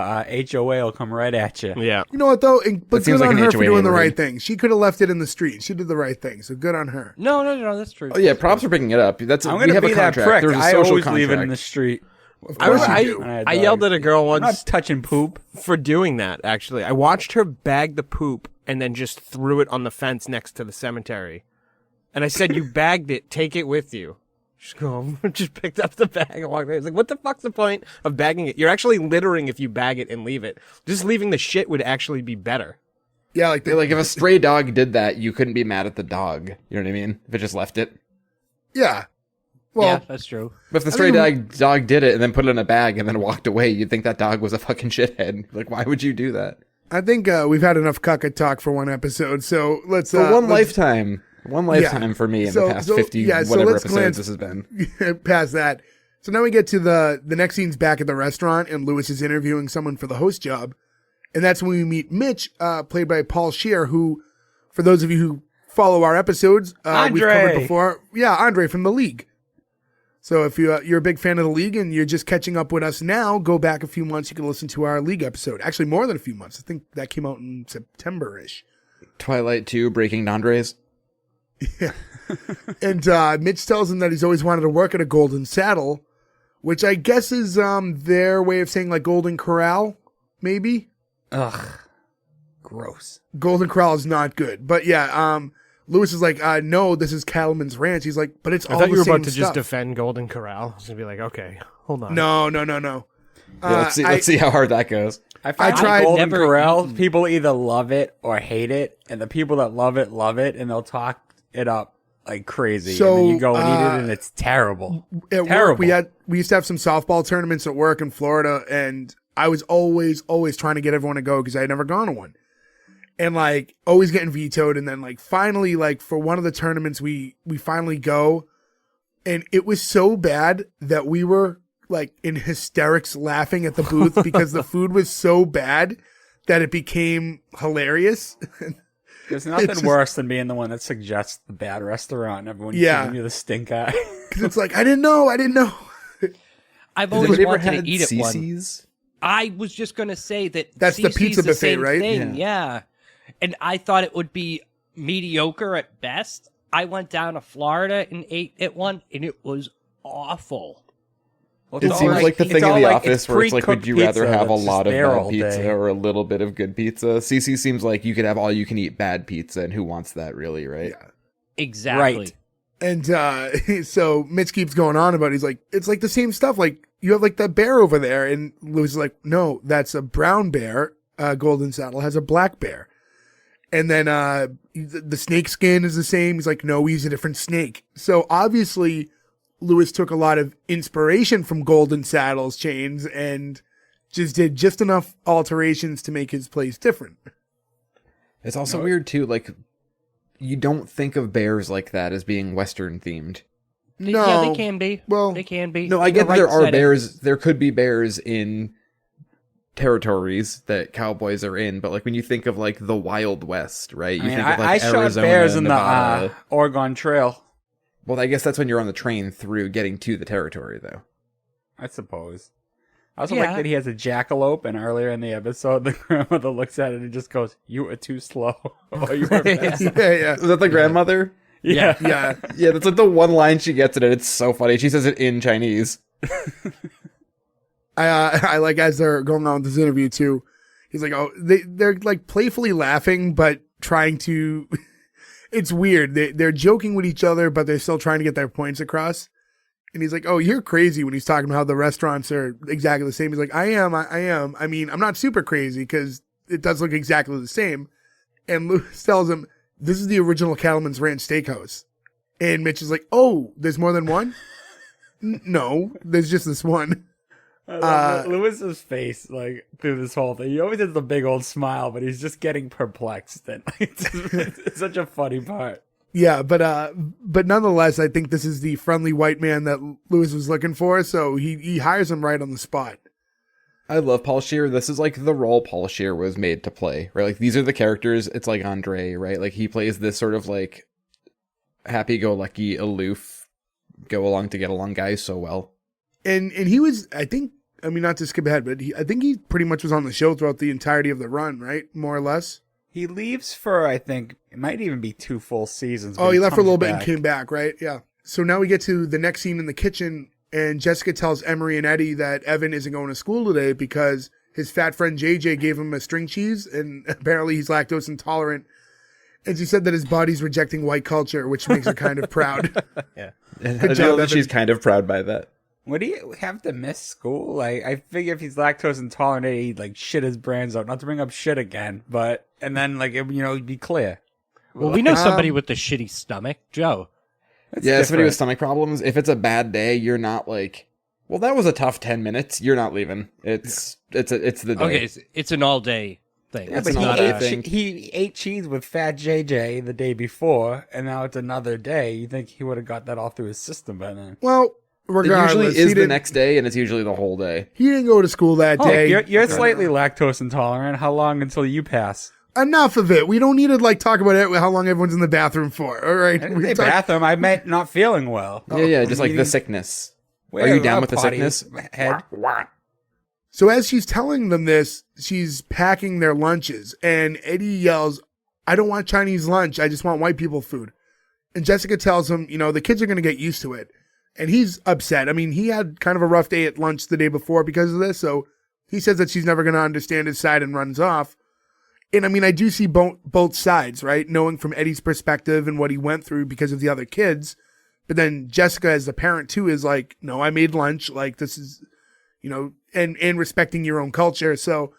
HOA will come right at you. Yeah. You know what though? But It seems good like on an her for HOA doing the neighborhood. right thing. She could have left it in the street. She did the right thing. So good on her. No, that's true. Oh, yeah, props for picking it up. That's I'm we gonna have be a that contract. prick. There's a I social always contract. leave it in the street. I yelled at a girl I'm not once touching poop. for doing that, actually. I watched her bag the poop and then just threw it on the fence next to the cemetery. And I said, you bagged it. Take it with you. Just picked up the bag and walked away. I was like, what the fuck's the point of bagging it? You're actually littering if you bag it and leave it. Just leaving the shit would actually be better. Yeah, like Like, if a stray dog did that, you couldn't be mad at the dog. You know what I mean? If it just left it. yeah. Well, Yeah, that's true. But if the stray dog did it and then put it in a bag and then walked away, you'd think that dog was a fucking shithead. Like, why would you do that? I think we've had enough cucka talk for one episode. So let's For one let's lifetime. One lifetime for me in the past 50 whatever let's episodes glance this has been. past that. So now we get to the next scene's back at the restaurant, and Lewis is interviewing someone for the host job, and that's when we meet Mitch, played by Paul Scheer, who, for those of you who follow our episodes, we've covered Andre! before. Yeah, Andre from The League. So if you're a big fan of The League and you're just catching up with us now, go back a few months. You can listen to our League episode. Actually, more than a few months. I think that came out in September-ish. Twilight 2, Breaking Andres. And Mitch tells him that he's always wanted to work at a Golden Saddle, which I guess is their way of saying like Golden Corral, maybe. Ugh. Gross. Golden Corral is not good, but yeah. Lewis is like, no, this is Cattleman's Ranch. He's like, but it's I all thought the you were same about to just stuff. defend Golden Corral. I was going to be like, okay, hold on. No. Yeah, let's see how hard that goes. I find tried- Golden Never Corral, eaten. people either love it or hate it, and the people that love it, and they'll talk it up like crazy. So, and then you go and eat it, and it's terrible. At Terrible. work, we used to have some softball tournaments at work in Florida, and I was always trying to get everyone to go because I had never gone to one. And like always getting vetoed, and then like finally, like for one of the tournaments we finally go, and it was so bad that we were like in hysterics laughing at the booth because the food was so bad that it became hilarious. There's It's nothing just- worse than being the one that suggests the bad restaurant and everyone Yeah. giving you the stink eye. Because it's like I didn't know. I've Has always anybody ever wanted had to eat at one. CC's? I was just going to say that That's the CC's pizza the buffet, same right? thing, yeah. And I thought it would be mediocre at best. I went down to Florida and ate at one, and it was awful. Well, It it's all seems like the it's thing in all the like- office it's where it's like, would pre-cooked you rather pizza have a that's just lot of there bad all pizza day. or a little bit of good pizza? CC seems like you could have all you can eat bad pizza, and who wants that really, right? Yeah. Exactly. Right. And so Mitch keeps going on about it. He's like, it's like the same stuff. Like you have like that bear over there, and Lewis is like, no, that's a brown bear. Golden Saddle has a black bear. And then the snake skin is the same. He's like, no, we use a different snake. So obviously, Lewis took a lot of inspiration from Golden Saddle's chains and just did just enough alterations to make his place different. It's also weird too. Like, you don't think of bears like that as being Western themed. No. Yeah, they can be. Well, they can be. No, I In get the that there right are setting. bears. There could be bears in territories that cowboys are in, but like when you think of like the Wild West, right? You I mean, think of I like shot Arizona, bears in Nevada. the Oregon Trail, Well, I guess that's when you're on the train through getting to the territory, though. I suppose. I also Yeah. like that he has a jackalope, and earlier in the episode, the grandmother looks at it and just goes, "You were too slow." Oh, you were fast. Yeah. Was that the grandmother? Yeah. Yeah. Yeah, that's like the one line she gets in it. It's so funny. She says it in Chinese. I like as they're going on with this interview too. He's like, oh, they're like playfully laughing, but trying to. It's weird. They're joking with each other, but they're still trying to get their points across. And he's like, oh, you're crazy when he's talking about how the restaurants are exactly the same. He's like, I am. I mean, I'm not super crazy because it does look exactly the same. And Lewis tells him, this is the original Cattleman's Ranch Steakhouse. And Mitch is like, oh, there's more than one? No, there's just this one. I love Lewis's face, like through this whole thing. He always has the big old smile, but he's just getting perplexed, and it's such a funny part. Yeah, but nonetheless, I think this is the friendly white man that Lewis was looking for. So he hires him right on the spot. I love Paul Scheer. This is like the role Paul Scheer was made to play, right? Like these are the characters. It's like Andre, right? Like he plays this sort of like happy-go-lucky, aloof, go along to get along guy so well. And he was, I think, I mean, not to skip ahead, but I think he pretty much was on the show throughout the entirety of the run, right? More or less. He leaves for, I think, it might even be 2 full seasons. Oh, he left for a little bit back. and came back, right? Yeah. So now we get to the next scene in the kitchen, and Jessica tells Emery and Eddie that Evan isn't going to school today because his fat friend JJ gave him a string cheese, and apparently he's lactose intolerant. And she said that his body's rejecting white culture, which makes her kind of proud. Yeah. Good job, Evan. She's kind of proud by that. Would he have to miss school? Like, I figure if he's lactose intolerant, he'd like shit his brains out. Not to bring up shit again, but and then like it'd be clear. Well, we know somebody with a shitty stomach, Joe. Yeah, somebody with stomach problems. If it's a bad day, you're not like, well, that was a tough 10 minutes. You're not leaving. It's the day. Okay, it's an all day thing. Yeah, That's but not a thing. he ate cheese with fat JJ the day before, and now it's another day. You think he would have got that all through his system by then? Well, It regardless, usually is the next day, and it's usually the whole day. He didn't go to school that day. You're slightly lactose intolerant. How long until you pass? Enough of it. We don't need to like talk about it. How long everyone's in the bathroom for? All right. I didn't say bathroom. I meant not feeling well. Yeah, just like the sickness. Are you down with the sickness? Head. So as she's telling them this, she's packing their lunches, and Eddie yells, "I don't want Chinese lunch. I just want white people food." And Jessica tells him, the kids are going to get used to it. And he's upset. I mean, he had kind of a rough day at lunch the day before because of this, so he says that she's never going to understand his side and runs off. And I mean, I do see both sides, right? Knowing from Eddie's perspective and what he went through because of the other kids. But then Jessica, as the parent too, is like, no, I made lunch. Like, this is, and respecting your own culture. So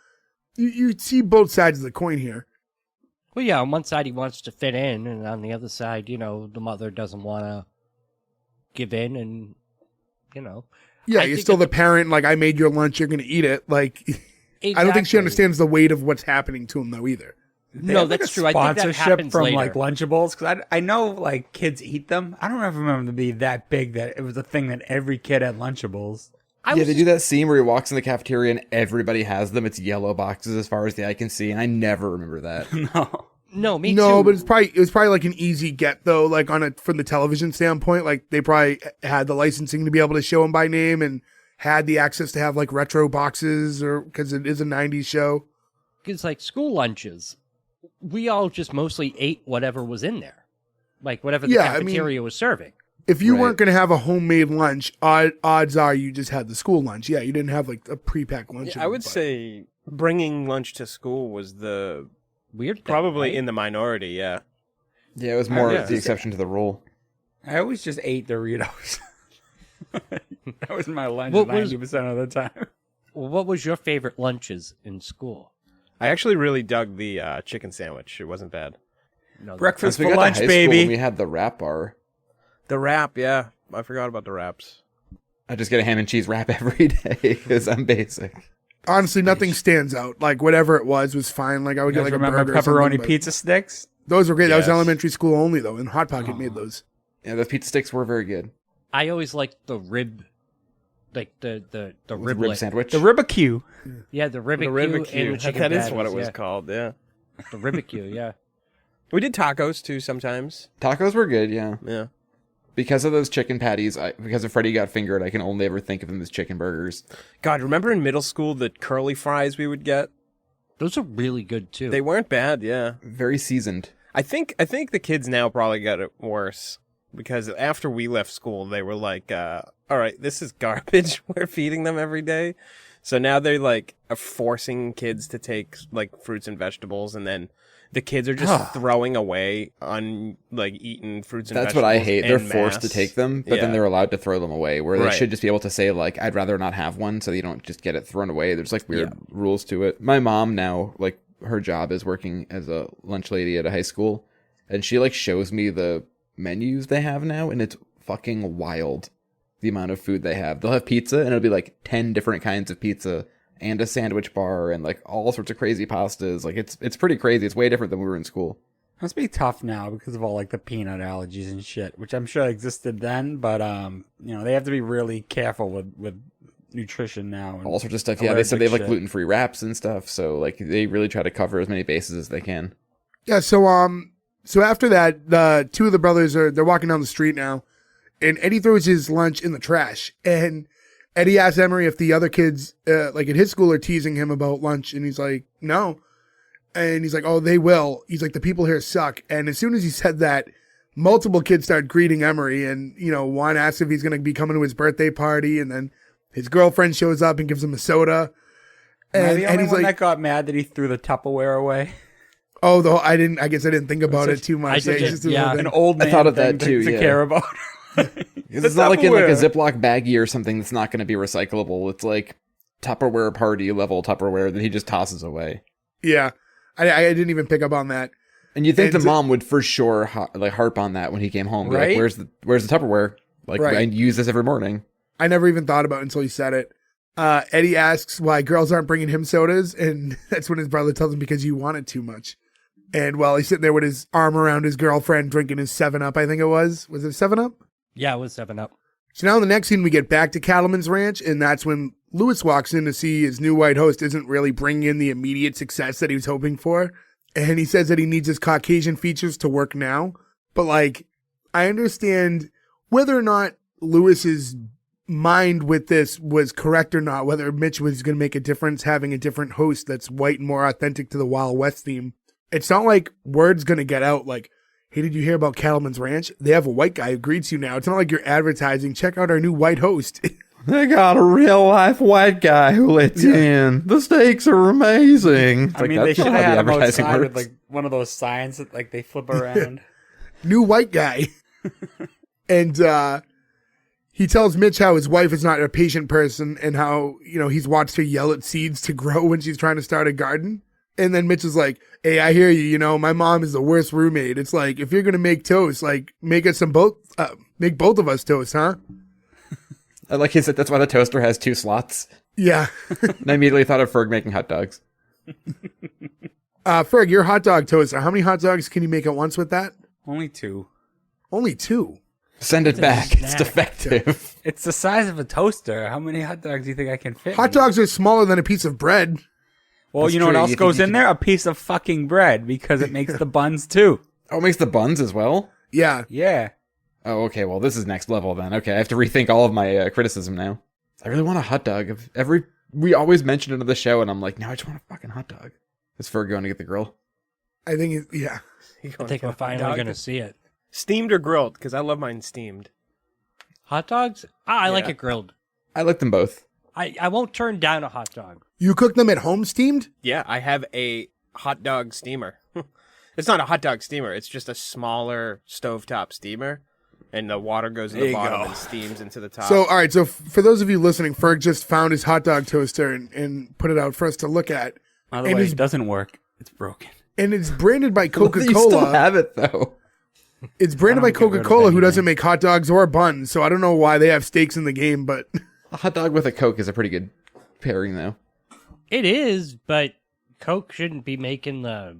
you see both sides of the coin here. Well, yeah, on one side he wants to fit in, and on the other side, the mother doesn't want to give in, and, Yeah, you're still the parent. Like, I made your lunch, you're going to eat it. Like, Exactly. I don't think she understands the weight of what's happening to him, though, either. No, that's true. I think that Sponsorship happens from later. like Lunchables, because I know like kids eat them. I don't ever remember them to be that big that it was a thing that every kid had Lunchables. They do that scene where he walks in the cafeteria and everybody has them. It's yellow boxes as far as the eye can see, and I never remember that. No. Me too. No, but it was probably like an easy get though, like from the television standpoint. Like they probably had the licensing to be able to show him by name and had the access to have like retro boxes, or because it is a 90s show. Because like school lunches, we all just mostly ate whatever was in there, like whatever the cafeteria was serving. If you weren't going to have a homemade lunch, odds are you just had the school lunch. Yeah, you didn't have like a pre-packed lunch. I would say bringing lunch to school was the weird thing, probably right? in the minority. Yeah, it was more the exception to the rule. I always just ate Doritos. That was my lunch 90% of the time. What was your favorite lunches in school? I actually really dug the chicken sandwich. It wasn't bad. No, Breakfast We for got to lunch, high baby. school and we had the wrap bar. The wrap, yeah. I forgot about the wraps. I just get a ham and cheese wrap every day because I'm basic. Honestly, nothing stands out. Like whatever it was fine. Like I would You get guys like a remember burger or something, pepperoni but pizza sticks? Those were great. That was Yes. elementary school only though, and Hot Pocket made those. Yeah, the pizza sticks were very good. I always liked the rib, like the Rib riblet. sandwich. The Ribacue. Yeah, the The ribicue and Ribacue. the chicken That is patties, what it was yeah. called, yeah. The ribicue, yeah. We did tacos, too, sometimes. Tacos were good, yeah. Yeah. Because of those chicken patties, because of Freddy Got Fingered, I can only ever think of them as chicken burgers. God, remember in middle school the curly fries we would get? Those are really good too. They weren't bad, yeah. Very seasoned. I think the kids now probably got it worse. Because after we left school, they were like, all right, this is garbage we're feeding them every day. So now they're like forcing kids to take like fruits and vegetables, and then the kids are just throwing away like eaten fruits and That's vegetables. what I hate. They're en forced to masse. take them, but then they're allowed to throw them away, where they Right. should just be able to say, like, I'd rather not have one, so you don't just get it thrown away. There's like weird rules to it. My mom now, like, her job is working as a lunch lady at a high school, and she like shows me the menus they have now, and it's fucking wild the amount of food they have. They'll have pizza, and it'll be like 10 different kinds of pizza and a sandwich bar and like all sorts of crazy pastas. Like it's pretty crazy. It's way different than we were in school. Must be tough now because of all like the peanut allergies and shit, which I'm sure existed then, but they have to be really careful with nutrition now. And all sorts of stuff. Yeah, they said they have like shit. gluten-free wraps and stuff. So like they really try to cover as many bases as they can. Yeah, so after that, the two of the brothers they're walking down the street now, and Eddie throws his lunch in the trash, and Eddie asks Emery if the other kids like at his school are teasing him about lunch, and he's like, no. And he's like, oh, they will. He's like, the people here suck. And as soon as he said that, multiple kids start greeting Emery, and one asks if he's going to be coming to his birthday party, and then his girlfriend shows up and gives him a soda. Am I And the only he's one like, that got mad that he threw the Tupperware away? oh, though I guess I didn't think about it too much. I did, he's just a yeah. little An bit- old man I thought of thing that too, to yeah. care about. It's not like in like a Ziploc baggie or something that's not going to be recyclable. It's like Tupperware party level Tupperware that he just tosses away. Yeah, I didn't even pick up on that. And you think And the mom would for sure harp on that when he came home. Be Right? Like, where's the Tupperware? Like, Right. I use this every morning. I never even thought about it until he said it. Eddie asks why girls aren't bringing him sodas, and that's when his brother tells him because you want it too much. And while he's sitting there with his arm around his girlfriend drinking his 7-Up, I think it was. Was it 7-Up? Yeah, it was 7-Up. So now in the next scene, we get back to Cattleman's Ranch, and that's when Lewis walks in to see his new white host isn't really bringing in the immediate success that he was hoping for. And he says that he needs his Caucasian features to work now. But, like, I understand whether or not Lewis's mind with this was correct or not, whether Mitch was going to make a difference having a different host that's white and more authentic to the Wild West theme. It's not like word's going to get out like, hey, did you hear about Cattleman's Ranch? They have a white guy who greets you now. It's not like you're advertising. Check out our new white host. They got a real life white guy who lets you in. The steaks are amazing. It's I like, mean, that's they should not have how the had him advertising outside with works. like one of those signs that like they flip around. New white guy. And he tells Mitch how his wife is not a patient person and how, he's watched her yell at seeds to grow when she's trying to start a garden. And then Mitch is like, hey, I hear you. My mom is the worst roommate. It's like, if you're going to make toast, like make both of us toast, huh? Like he said, that's why the toaster has 2 slots. Yeah. And I immediately thought of Ferg making hot dogs. Ferg, your hot dog toaster. How many hot dogs can you make at once with that? Only 2. Only 2. Send it back. It's snack. defective. It's the size of a toaster. How many hot dogs do you think I can fit? Hot dogs are smaller than a piece of bread. Well, That's you know what true. else You goes think in you there? A piece of fucking bread because it makes the buns too. Oh, it makes the buns as well? Yeah. Yeah. Oh, okay. Well, this is next level then. Okay, I have to rethink all of my criticism now. I really want a hot dog. We always mention it on the show, and I'm like, no, I just want a fucking hot dog. Is Ferg going to get the grill? I think yeah. I think we're finally going to see it. Steamed or grilled? Because I love mine steamed. Hot dogs? I like Yeah. it grilled. I like them both. I won't turn down a hot dog. You cook them at home steamed? Yeah, I have a hot dog steamer. It's not a hot dog steamer. It's just a smaller stovetop steamer, and the water goes in There the you bottom go. and steams into the top. So, all right. So for those of you listening, Ferg just found his hot dog toaster and put it out for us to look at. By the And way, it's- it doesn't work. It's broken. And it's branded by You still Coca-Cola. have it, though. It's branded I by don't get rid of Coca-Cola, who anything. doesn't make hot dogs or buns. So I don't know why they have stakes in the game, but A hot dog with a Coke is a pretty good pairing, though. It is, but Coke shouldn't be making the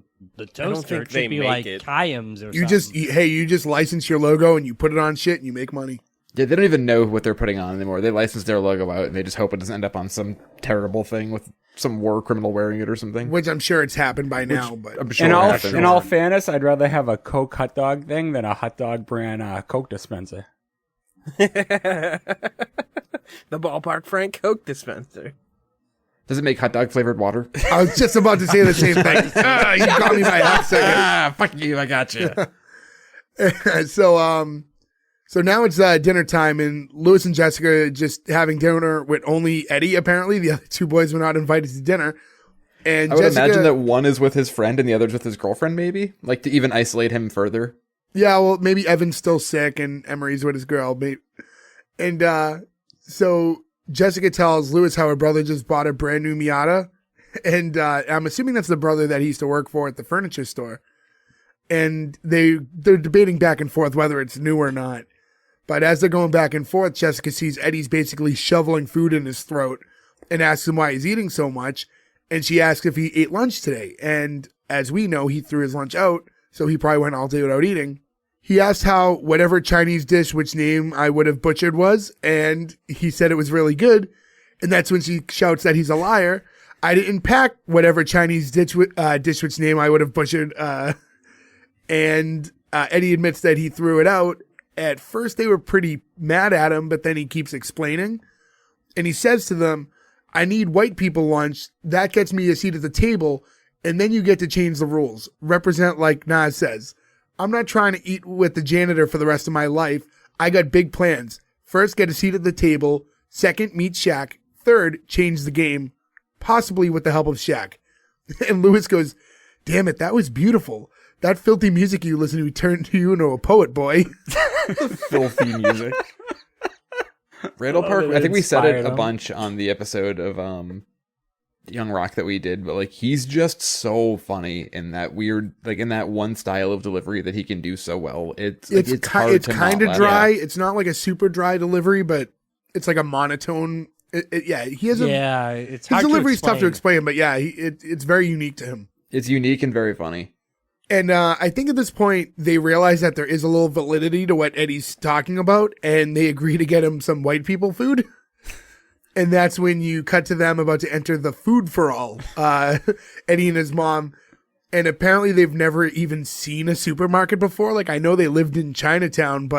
toaster. think It they should be make like it. Kayam's or you something. you just license your logo and you put it on shit and you make money. Yeah, they don't even know what they're putting on anymore. They license their logo out, and they just hope it doesn't end up on some terrible thing with some war criminal wearing it or something. Which I'm sure it's happened by now, but I'm sure In it all, happened. in all fairness, I'd rather have a Coke hot dog thing than a hot dog brand Coke dispenser. the ballpark Frank Coke dispenser. Does it make hot dog flavored water? I was just about to say the same thing. You got me by a half second. Fuck you, I got you. So now it's dinner time, and Lewis and Jessica are just having dinner with only Eddie. Apparently, the other 2 boys were not invited to dinner. And I would Jessica, imagine that one is with his friend and the other's with his girlfriend, maybe? Like, to even isolate him further. yeah, well, maybe Evan's still sick, and Emery's with his girl. And so Jessica tells Lewis how her brother just bought a brand new Miata, and I'm assuming that's the brother that he used to work for at the furniture store. And they're debating back and forth whether it's new or not. But as they're going back and forth, Jessica sees Eddie's basically shoveling food in his throat and asks him why he's eating so much. And she asks if he ate lunch today. And as we know, he threw his lunch out, so he probably went all day without eating. He asked how whatever Chinese dish, which name I would have butchered was, and he said it was really good. And that's when she shouts that he's a liar. I didn't pack whatever Chinese dish name I would have butchered. And Eddie admits that he threw it out. At first, they were pretty mad at him, but then he keeps explaining. And he says to them, I need white people lunch. That gets me a seat at the table. And then you get to change the rules. Represent like Nas says. I'm not trying to eat with the janitor for the rest of my life. I got big plans. First, get a seat at the table. Second, meet Shaq. Third, change the game. Possibly with the help of Shaq. And Lewis goes, damn it, that was beautiful. That filthy music you listen to turned you into a poet, boy. Filthy music. Randall Park, I think we said it a bunch on the episode of Young Rock that we did, but like he's just so funny in that weird, like in that one style of delivery that he can do so well. It's kind of dry. It's not like a super dry delivery, but it's like a monotone. He has it's his hard delivery's to tough to explain, but it's very unique to him. It's unique and very funny. And I think at this point, they realize that there is a little validity to what Eddie's talking about, and they agree to get him some white people food. And that's when you cut to them about to enter the food for all, Eddie and his mom. And apparently they've never even seen a supermarket before. Like, I know they lived in Chinatown,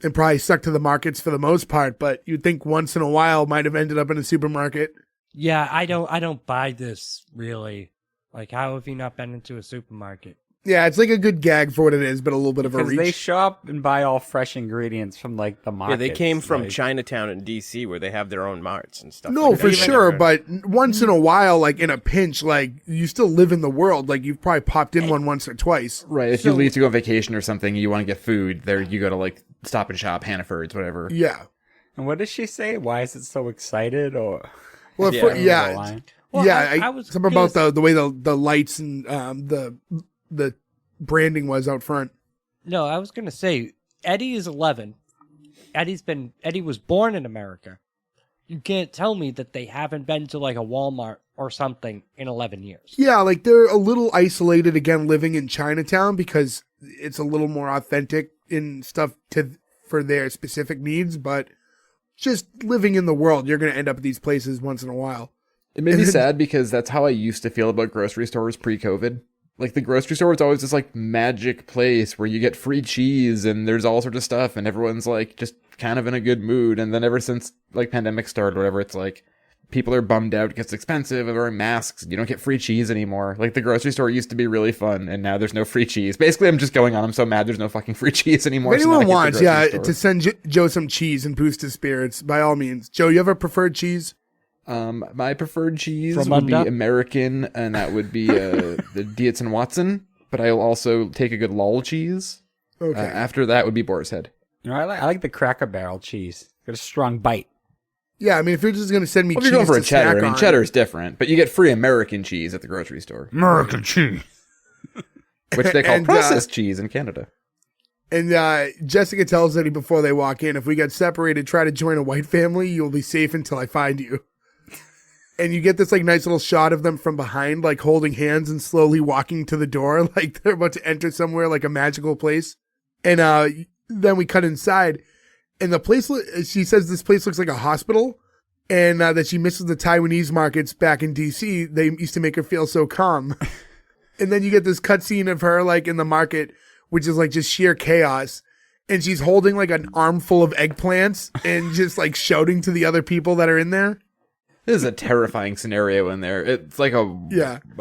and probably stuck to the markets for the most part, but you'd think once in a while might have ended up in a supermarket. Yeah, I don't buy this, really. Like, how have you not been into a supermarket? Yeah, it's like a good gag for what it is, but a little bit of a reach. Because they shop and buy all fresh ingredients from, like, the markets. Yeah, they came from Chinatown in D.C. where they have their own marts and stuff. No, like for sure, but once in a while, like, in a pinch, like, you still live in the world. Like, you've probably popped in one once or twice. Right, if you leave to go on vacation or something, you want to get food, there you go to, like, Stop and Shop, Hannaford's, whatever. Yeah. And what does she say? Why is it so excited? Or Well, Well, I was something about the way the lights and the branding was out front. No, I was gonna say Eddie is 11. Eddie was born in America. You can't tell me that they haven't been to like a Walmart or something in 11 years. Yeah, like they're a little isolated again, living in Chinatown because it's a little more authentic in stuff for their specific needs. But just living in the world, you're gonna end up at these places once in a while. It made me sad because that's how I used to feel about grocery stores pre-COVID. Like, the grocery store was always this, like, magic place where you get free cheese and there's all sorts of stuff and everyone's, like, just kind of in a good mood. And then ever since, like, pandemic started or whatever, it's like, people are bummed out because it's expensive and wearing masks. You don't get free cheese anymore. Like, the grocery store used to be really fun and now there's no free cheese. Basically, I'm just going on. I'm so mad there's no fucking free cheese anymore. If anyone wants, to send Joe some cheese and boost his spirits, by all means. Joe, you have a preferred cheese? My preferred cheese would be American, and that would be the Dietz and Watson. But I'll also take a good Lol cheese. Okay. After that would be Boar's Head. You know, I like the Cracker Barrel cheese. Got a strong bite. Yeah, I mean, if you're just going to send me cheese, if you're going for a cheddar, I mean, cheddar's different, but you get free American cheese at the grocery store. American cheese, which they call processed cheese in Canada. And Jessica tells Eddie before they walk in, if we get separated, try to join a white family. You'll be safe until I find you. And you get this like nice little shot of them from behind, like holding hands and slowly walking to the door, like they're about to enter somewhere like a magical place. And then we cut inside, and the place, she says this place looks like a hospital, and that she misses the Taiwanese markets back in D.C. They used to make her feel so calm. And then you get this cutscene of her like in the market, which is like just sheer chaos. And she's holding like an armful of eggplants and just like shouting to the other people that are in there. This is a terrifying scenario in there. It's like a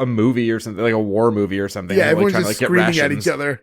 movie or something, like a war movie or something. Yeah, everyone's just screaming at each other.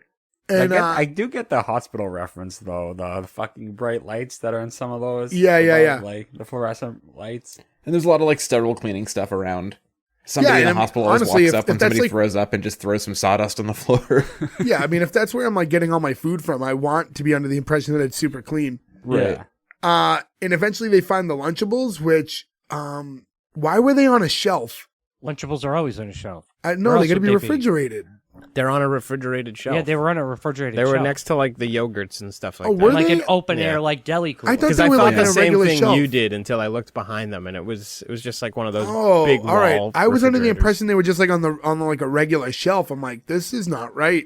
And I do get the hospital reference though, the fucking bright lights that are in some of those. Yeah. Like the fluorescent lights. And there's a lot of like sterile cleaning stuff around. Somebody in the hospital always walks up when somebody throws up and just throws some sawdust on the floor. Yeah, I mean, if that's where I'm like getting all my food from, I want to be under the impression that it's super clean. Right. Yeah. And eventually they find the Lunchables, which why were they on a shelf? Lunchables are always on a shelf. No, they got to be refrigerated. They're on a refrigerated shelf. Yeah, they were on a refrigerated shelf. They were next to like the yogurts and stuff like that. Were like they? an open air like deli cooler. I thought Because they I were thought like the on a same regular thing shelf. you did until I looked behind them, and it was just like one of those big all right. wall I was under the refrigerators. impression they were just like on the like a regular shelf. I'm like, this is not right.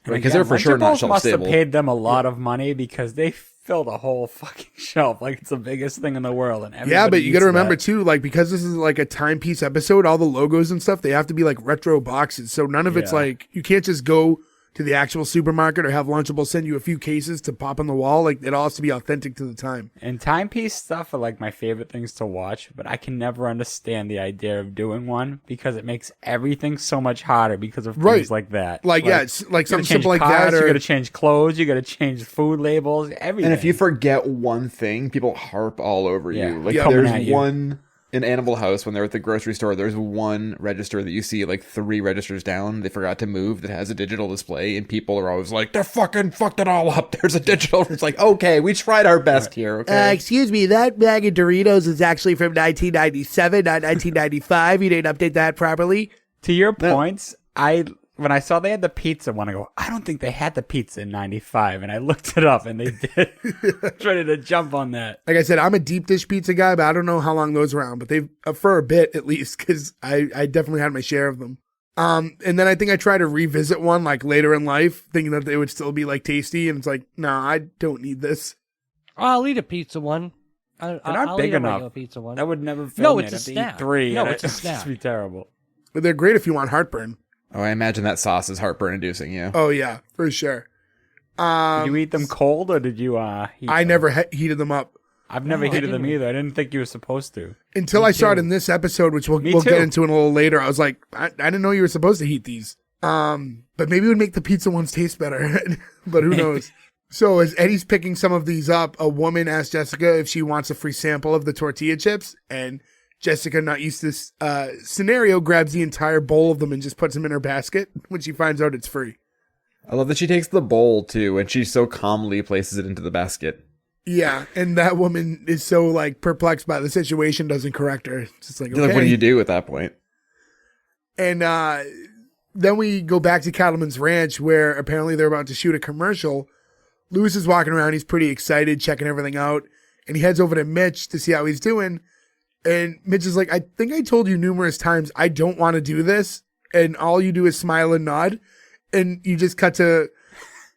Because they're for sure not shelf must stable. have paid them a lot of money because they filled a whole fucking shelf like it's the biggest thing in the world. And Yeah, but you got to remember that. too, like because this is like a timepiece episode, all the logos and stuff, they have to be like retro boxes. So none of it's like you can't just go to the actual supermarket or have Lunchables send you a few cases to pop on the wall. Like it all has to be authentic to the time. And timepiece stuff are like my favorite things to watch, but I can never understand the idea of doing one because it makes everything so much harder because of things like that. Like yeah, it's like something simple like cars, that. Or you got to change clothes, you got to change food labels, everything. And if you forget one thing, people harp all over you. Like coming at there's you. one in Animal House when they're at the grocery store. There's one register that you see like 3 registers down. They forgot to move that has a digital display, and people are always like, "They're fucking fucked it all up." There's a digital. It's like, okay, we tried our best here. Okay. Excuse me, that bag of Doritos is actually from 1997, not 1995. You didn't update that properly. To your points, when I saw they had the pizza one, I go, I don't think they had the pizza in 95. And I looked it up and they did. I was ready to jump on that. Like I said, I'm a deep dish pizza guy, but I don't know how long those were around, but they've for a bit at least, because I definitely had my share of them. And then I think I tried to revisit one like later in life, thinking that they would still be like tasty, and it's like, nah, I don't need this. I'll eat a pizza one. They're not I'll big eat a enough. regular pizza one. That would never fill No, me. it's a I'd have to snack. eat 3. No, and it's a it'd snack. just be terrible. But they're great if you want heartburn. Oh, I imagine that sauce is heartburn inducing you. Oh yeah, for sure. Did you eat them cold or did you heat I them? never heated them up I've never No, I heated them didn't. either. I didn't think you were supposed to. until I saw it in this episode, which we'll Me get too. into in a little later. I was like, I didn't know you were supposed to heat these. But maybe it would make the pizza ones taste better. But who knows? So as Eddie's picking some of these up, a woman asks Jessica if she wants a free sample of the tortilla chips, and Jessica, not used to this scenario, grabs the entire bowl of them and just puts them in her basket when she finds out it's free. I love that she takes the bowl too, and she so calmly places it into the basket. Yeah, and that woman is so like perplexed by the situation, doesn't correct her. It's just like, Like, what do okay. you do at that point? And then we go back to Cattleman's Ranch, where apparently they're about to shoot a commercial. Lewis is walking around. He's pretty excited, checking everything out. And he heads over to Mitch to see how he's doing. And Mitch is like, I think I told you numerous times I don't want to do this. And all you do is smile and nod. And you just cut to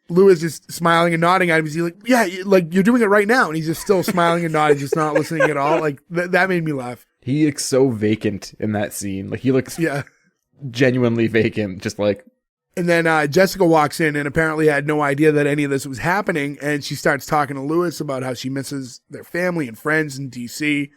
Lewis just smiling and nodding at him. He's like, yeah, like you're doing it right now. And he's just still smiling and nodding, just not listening at all. Like that made me laugh. He looks so vacant in that scene. Like he looks Yeah. genuinely vacant, just like. And then Jessica walks in and apparently had no idea that any of this was happening. And she starts talking to Lewis about how she misses their family and friends in D.C.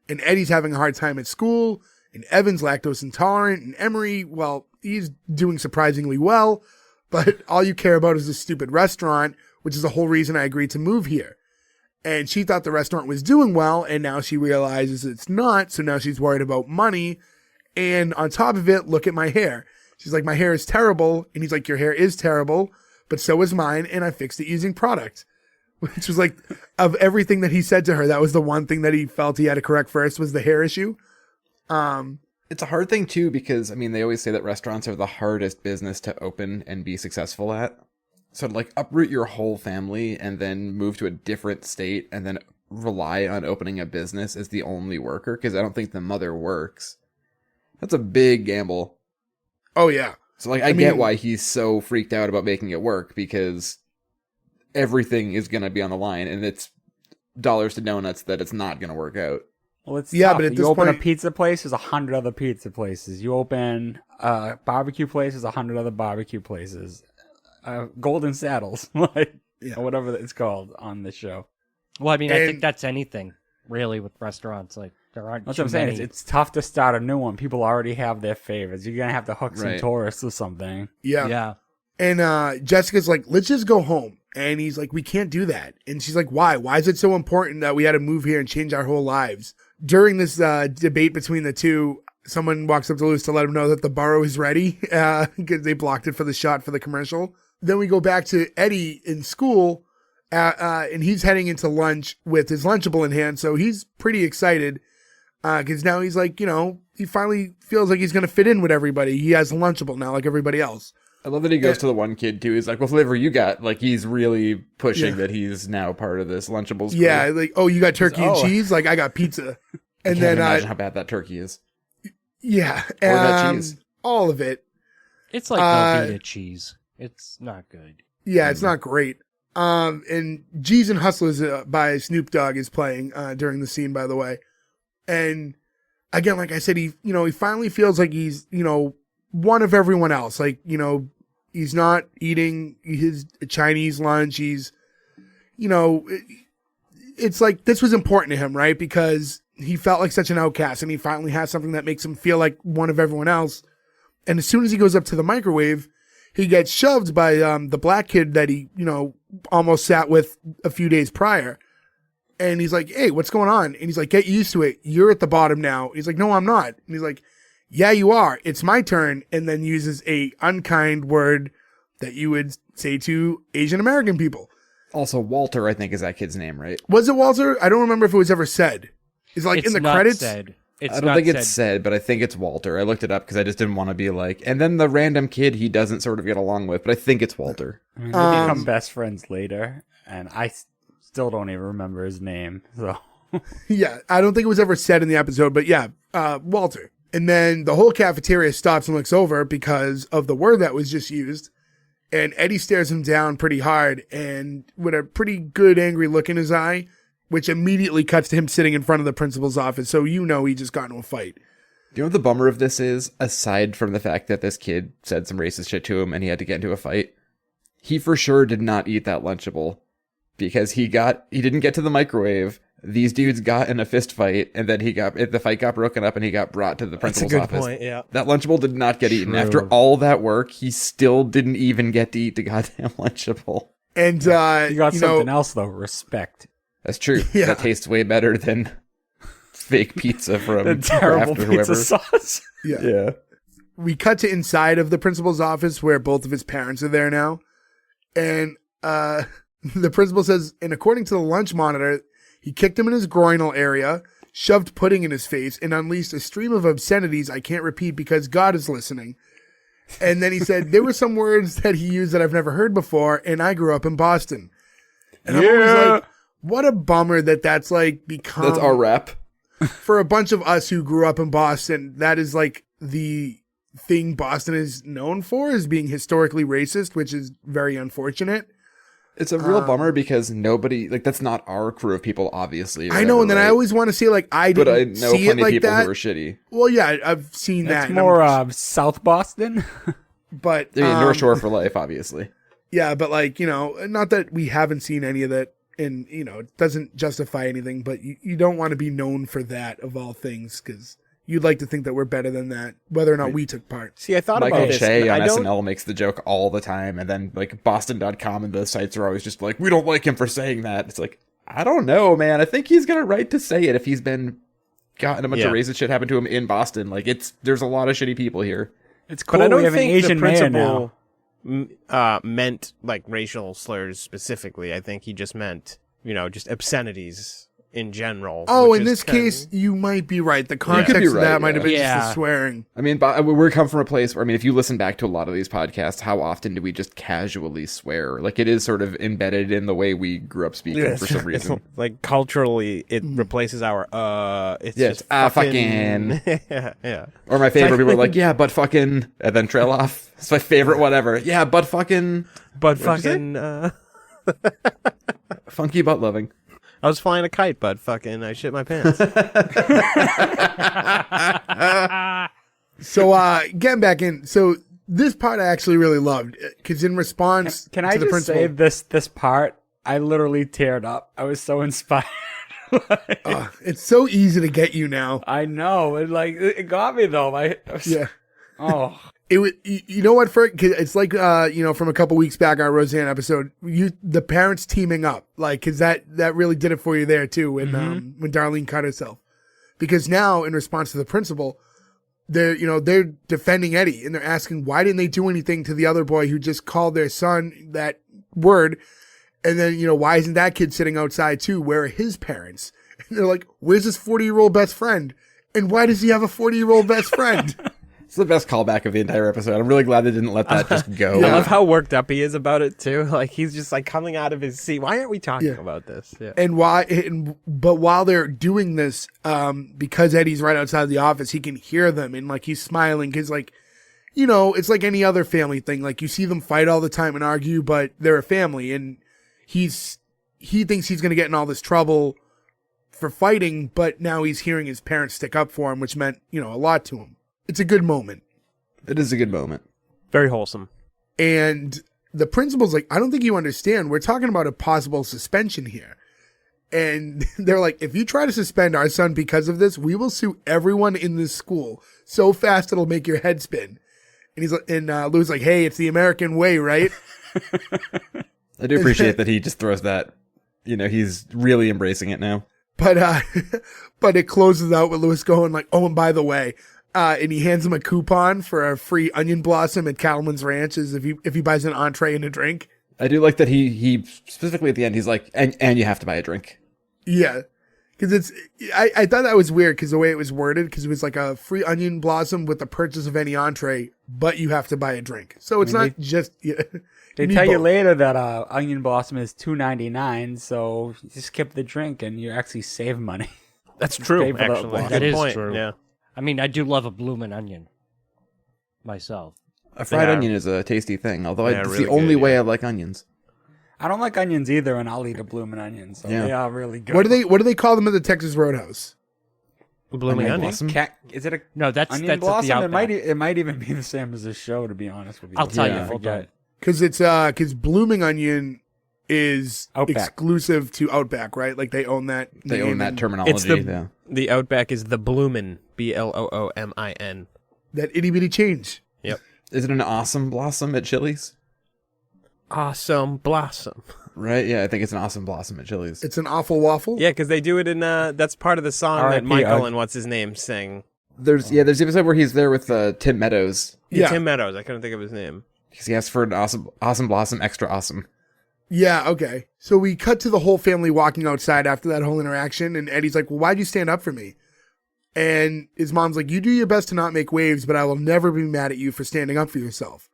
And Eddie's having a hard time at school. And Evan's lactose intolerant. And Emery, well, he's doing surprisingly well. But all you care about is this stupid restaurant, which is the whole reason I agreed to move here. And she thought the restaurant was doing well. And now she realizes it's not. So now she's worried about money. And on top of it, look at my hair. She's like, my hair is terrible. And he's like, your hair is terrible, but so is mine. And I fixed it using product. Which was like, of everything that he said to her, that was the one thing that he felt he had to correct first was the hair issue. It's a hard thing too, because I mean, they always say that restaurants are the hardest business to open and be successful at. So to like uproot your whole family and then move to a different state and then rely on opening a business as the only worker, because I don't think the mother works. That's a big gamble. Oh, yeah. So like, I get why he's so freaked out about making it work, because everything is going to be on the line and it's dollars to donuts that it's not going to work out. Well, it's Yeah, tough. but at you this open point- a pizza place, there's 100 other pizza places. You open a barbecue place, there's 100 other barbecue places. Golden Saddles, like or whatever it's called on the show. Well, I mean, I And- think that's anything really with restaurants. Like there aren't. That's too what I'm saying. many. It's tough to start a new one. People already have their favorites. You're gonna have to hook some Right. tourists or something. Yeah. Yeah. And Jessica's like, let's just go home. And he's like, we can't do that. And she's like, why? Why is it so important that we had to move here and change our whole lives? During this debate between the two, someone walks up to Lewis to let him know that the borough is ready because they blocked it for the shot for the commercial. Then we go back to Eddie in school, and he's heading into lunch with his Lunchable in hand. So he's pretty excited because now he's like, he finally feels like he's going to fit in with everybody. He has a Lunchable now like everybody else. I love that he goes to the one kid too. He's like, what flavor you got? Like he's really pushing that he's now part of this Lunchables. Yeah, crew. like, oh, you got turkey and Oh. cheese? Like, I got pizza. And Can't then, imagine how bad that turkey is. yeah, Or that cheese. all of it. It's like Velveeta cheese. It's not good. Yeah, it's not great. And G's and Hustlers by Snoop Dogg is playing during the scene, by the way. And again, like I said, he finally feels like he's, one of everyone else. Like, he's not eating his Chinese lunch. He's, it's like this was important to him, right? Because he felt like such an outcast, and he finally has something that makes him feel like one of everyone else. And as soon as he goes up to the microwave, he gets shoved by the black kid that he, almost sat with a few days prior. And he's like, hey, what's going on? And he's like, get used to it. You're at the bottom now. He's like, no, I'm not. And he's like, yeah, you are. It's my turn. And then uses a unkind word that you would say to Asian American people. Also, Walter, I think, is that kid's name, right? Was it Walter? I don't remember if it was ever said. Is it like in the not credits? Said. It's I don't not think it's said, but I think it's Walter. I looked it up because I just didn't want to be like, and then the random kid he doesn't sort of get along with, but I think it's Walter. I mean, they become best friends later, and I still don't even remember his name. So Yeah, I don't think it was ever said in the episode, but yeah, Walter. And then the whole cafeteria stops and looks over because of the word that was just used. And Eddie stares him down pretty hard and with a pretty good angry look in his eye, which immediately cuts to him sitting in front of the principal's office. So he just got into a fight. Do you know what the bummer of this is? Aside from the fact that this kid said some racist shit to him and he had to get into a fight, he for sure did not eat that Lunchable because he didn't get to the microwave. These dudes got in a fist fight, and then the fight got broken up, and he got brought to the principal's office. That's a good point, yeah. That Lunchable did not get eaten. True. After all that work, he still didn't even get to eat the goddamn Lunchable. And, you got something else, though. Respect. That's true. Yeah. That tastes way better than fake pizza from The terrible Kraft or whoever. pizza sauce. Yeah. We cut to inside of the principal's office where both of his parents are there now. And the principal says, and according to the lunch monitor, he kicked him in his groinal area, shoved pudding in his face, and unleashed a stream of obscenities I can't repeat because God is listening. And then he said, there were some words that he used that I've never heard before, and I grew up in Boston. And I'm always like, what a bummer that's like become... That's our rap. For a bunch of us who grew up in Boston, that is like the thing Boston is known for, is being historically racist, which is very unfortunate. It's a real bummer because nobody, like, that's not our crew of people, obviously. I know, and then I always want to say, like, I but I didn't know see it plenty like of people that. who are shitty. Well, yeah, I've seen That's that. more South Boston. But I mean, North Shore for life, obviously. yeah, but like, not that we haven't seen any of that, and it doesn't justify anything, but you don't want to be known for that of all things, because you'd like to think that we're better than that, whether or not we took part. See, I thought Michael about this. Che and on I don't, SNL makes the joke all the time, and then like Boston.com and the sites are always just like, we don't like him for saying that. It's like, I don't know, man. I think he's got a right to say it if he's gotten a bunch of racist shit happen to him in Boston. Like, there's a lot of shitty people here. It's cool. But I don't we have an think Asian the mayor now. principal meant like racial slurs specifically. I think he just meant, just obscenities in general. Oh, which in is this kinda- case, you might be right. The You context could be of that right, might have been just Yeah. the swearing. I mean, we come from a place where, I mean, if you listen back to a lot of these podcasts, how often do we just casually swear? Like, it is sort of embedded in the way we grew up speaking for some reason. Like culturally, it replaces our It's Yeah, just it's, fucking. yeah. Or my favorite, people are like, yeah, but fucking, and then trail off. It's my favorite whatever. Yeah, but fucking, But What'd you fucking. funky butt loving. I was flying a kite, but fucking, I shit my pants. So, getting back in, so this part I actually really loved, because in response Can to I the just principal, say this part? I literally teared up. I was so inspired. it's so easy to get you now. I know. It got me though. Yeah. Oh. It would, you know what, Ferg? 'Cause it's like, from a couple weeks back, our Roseanne episode, the parents teaming up, like, cause that really did it for you there too, when Darlene cut herself. Because now, in response to the principal, they're defending Eddie, and they're asking, why didn't they do anything to the other boy who just called their son that word? And then, why isn't that kid sitting outside too? Where are his parents? And they're like, where's his 40-year-old best friend? And why does he have a 40-year-old best friend? It's the best callback of the entire episode. I'm really glad they didn't let that just go. I love how worked up he is about it too. Like he's just like coming out of his seat. Why aren't we talking about this? Yeah. But while they're doing this, because Eddie's right outside the office, he can hear them, and like he's smiling because, like, it's like any other family thing. Like, you see them fight all the time and argue, but they're a family, and he thinks he's going to get in all this trouble for fighting, but now he's hearing his parents stick up for him, which meant, a lot to him. It's a good moment. It is a good moment. Very wholesome. And the principal's like, I don't think you understand. We're talking about a possible suspension here. And they're like, if you try to suspend our son because of this, we will sue everyone in this school so fast it'll make your head spin. And he's like, Lou's like, hey, it's the American way, right? I do appreciate that he just throws that. He's really embracing it now. But it closes out with Louis going like, oh, and by the way, and he hands him a coupon for a free onion blossom at Cattleman's Ranch if he buys an entree and a drink. I do like that he specifically at the end, he's like, and you have to buy a drink. Yeah. Because I thought that was weird because the way it was worded, because it was like a free onion blossom with the purchase of any entree, but you have to buy a drink. So it's not just. Yeah, they tell you later that onion blossom is $2.99, so you just skip the drink and you actually save money. That's true, actually. That is point. true. Yeah. I mean, I do love a bloomin' onion myself. A fried onion is a tasty thing, although it's really the only good, way I like onions. I don't like onions either, and I'll eat a bloomin' onion, so they are really good. What do they call them at the Texas Roadhouse? Blooming onion. Blossom? Is it a No, that's onion at the blossom? Outback. It might even be the same as this show, to be honest with you. I'll tell you. Yeah. Hold on. Because blooming onion is Outback. exclusive to Outback, right? Like they own that. They own that terminology. It's the Outback is the Bloomin', Bloomin. That itty bitty change. Yep. Is it an awesome blossom at Chili's? Awesome blossom. Right? Yeah, I think it's an awesome blossom at Chili's. It's an awful waffle. Yeah, because they do it in that's part of the song that R.I.P. Michael and what's his name sing. There's the episode where he's there with Tim Meadows. Yeah. Tim Meadows. I couldn't think of his name. Because he asks for an awesome blossom, extra awesome. Yeah, okay. So we cut to the whole family walking outside after that whole interaction, and Eddie's like, well, why'd you stand up for me? And his mom's like, you do your best to not make waves, but I will never be mad at you for standing up for yourself.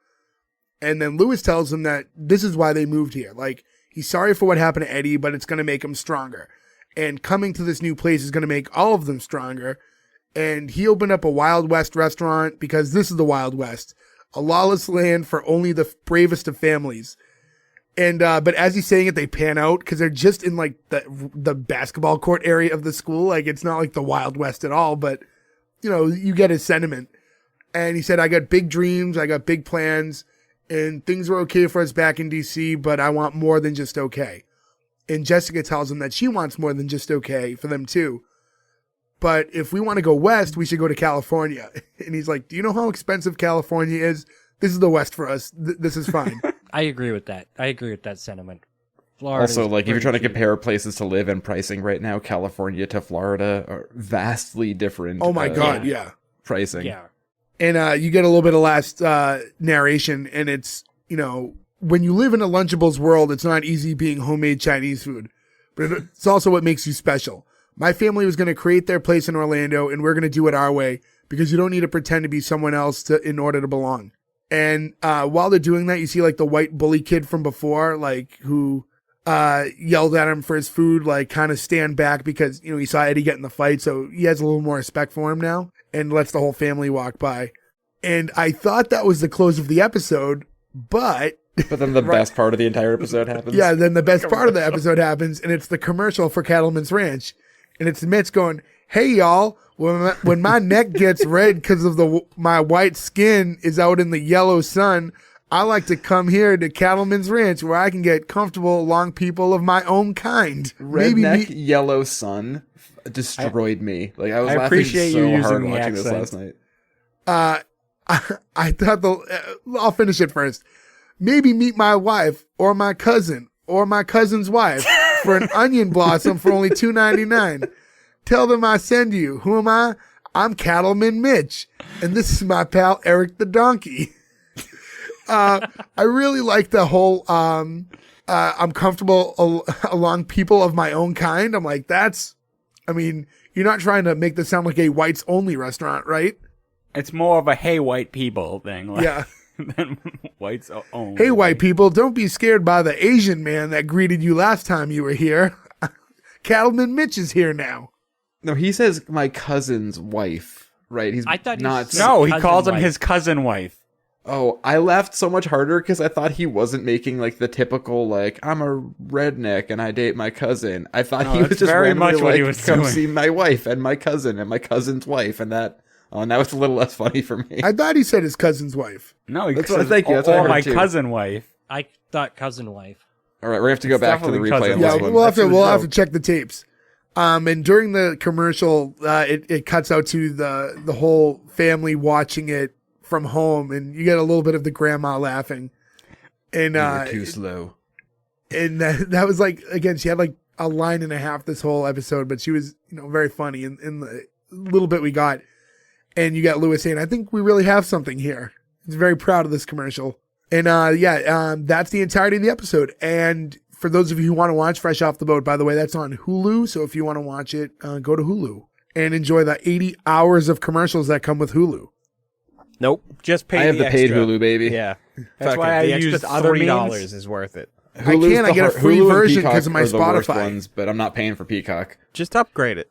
And then Louis tells him that this is why they moved here. Like, he's sorry for what happened to Eddie, but it's going to make him stronger. And coming to this new place is going to make all of them stronger. And he opened up a Wild West restaurant because this is the Wild West. A lawless land for only the bravest of families. And but as he's saying it, they pan out because they're just in like the basketball court area of the school. Like it's not like the Wild West at all, but you get his sentiment. And he said, I got big dreams, I got big plans, and things were okay for us back in DC, but I want more than just okay. And Jessica tells him that she wants more than just okay for them too. But if we want to go west, we should go to California. And he's like, do you know how expensive California is? This is the West for us. This is fine. I agree with that. I agree with that sentiment. Florida. Also, like if you're trying to compare places to live and pricing right now, California to Florida are vastly different. Oh my God, yeah. Pricing. Yeah. And you get a little bit of last narration, and it's, when you live in a Lunchables world, it's not easy being homemade Chinese food. But it's also what makes you special. My family was going to create their place in Orlando, and we're going to do it our way because you don't need to pretend to be someone else in order to belong. And while they're doing that, you see like the white bully kid from before, like who yelled at him for his food, like kind of stand back because, he saw Eddie get in the fight. So he has a little more respect for him now and lets the whole family walk by. And I thought that was the close of the episode, but then the best part of the entire episode happens. Yeah, then the best part of the episode happens, and it's the commercial for Cattleman's Ranch. And it's Mitch going, hey, y'all, when my neck gets red because of my white skin is out in the yellow sun, I like to come here to Cattleman's Ranch where I can get comfortable along people of my own kind. Redneck yellow sun destroyed me. Like I was laughing so hard watching this last night. I thought I'll finish it first. Maybe meet my wife or my cousin or my cousin's wife for an onion blossom for only $2.99. Tell them I send you. Who am I? I'm Cattleman Mitch. And this is my pal Eric the Donkey. I really like the whole, I'm comfortable along people of my own kind. I'm like, you're not trying to make this sound like a whites only restaurant, right? It's more of a hey white people thing. Like, yeah. Than whites only. Hey white people, don't be scared by the Asian man that greeted you last time you were here. Cattleman Mitch is here now. No, he says my cousin's wife, right? I thought No, he calls him his cousin wife. Oh, I laughed so much harder because I thought he wasn't making like the typical like I'm a redneck and I date my cousin. I thought he was that's just very randomly much what like he was come doing. see my wife and my cousin's wife, and that. Oh, now it's a little less funny for me. I thought he said his cousin's wife. No, he That's what I says, think, that's what I or heard my too. cousin wife. I thought cousin wife. All right, we have to go back to the definitely replay on cousin. this Yeah, one. we'll That's we'll the have to joke. check the tapes. And during the commercial, it cuts out to the whole family watching it from home, and you get a little bit of the grandma laughing. And You're too slow. and that was like, again, she had like a line and a half this whole episode, but she was, very funny in the little bit we got. And you got Lewis saying, I think we really have something here. He's very proud of this commercial. And that's the entirety of the episode. And for those of you who want to watch Fresh Off the Boat, by the way, that's on Hulu. So if you want to watch it, go to Hulu and enjoy the 80 hours of commercials that come with Hulu. Nope. Just pay I have the paid extra. Hulu, baby. Yeah. That's Fuck why it. The I extra used other $3 means. is worth it. Hulu's can't, I get a the free Hulu and version Peacock 'cause of my are the worst Spotify. ones, but I'm not paying for Peacock. Just upgrade it.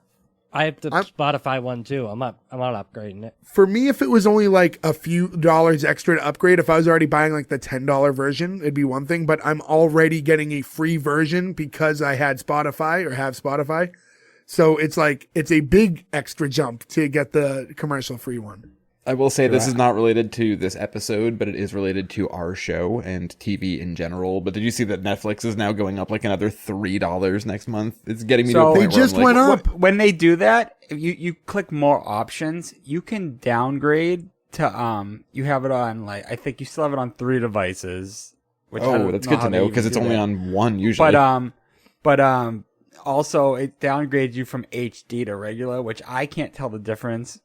I have the Spotify one too. I'm not upgrading it. For me, if it was only like a few dollars extra to upgrade, if I was already buying like the $10 version, it'd be one thing. But I'm already getting a free version because I had Spotify or have Spotify. So it's like, it's a big extra jump to get the commercial free one. I will say this is not related to this episode, but it is related to our show and TV in general. But did you see that Netflix is now going up like another $3 next month? It's getting me to a So- point They where just I'm like, went up. When they do that, if you click more options, you can downgrade to you have it on like I think you still have it on 3 devices. Which I oh, don't that's know good how to they know even because it's do only that. on one usually. But also it downgrades you from HD to regular, which I can't tell the difference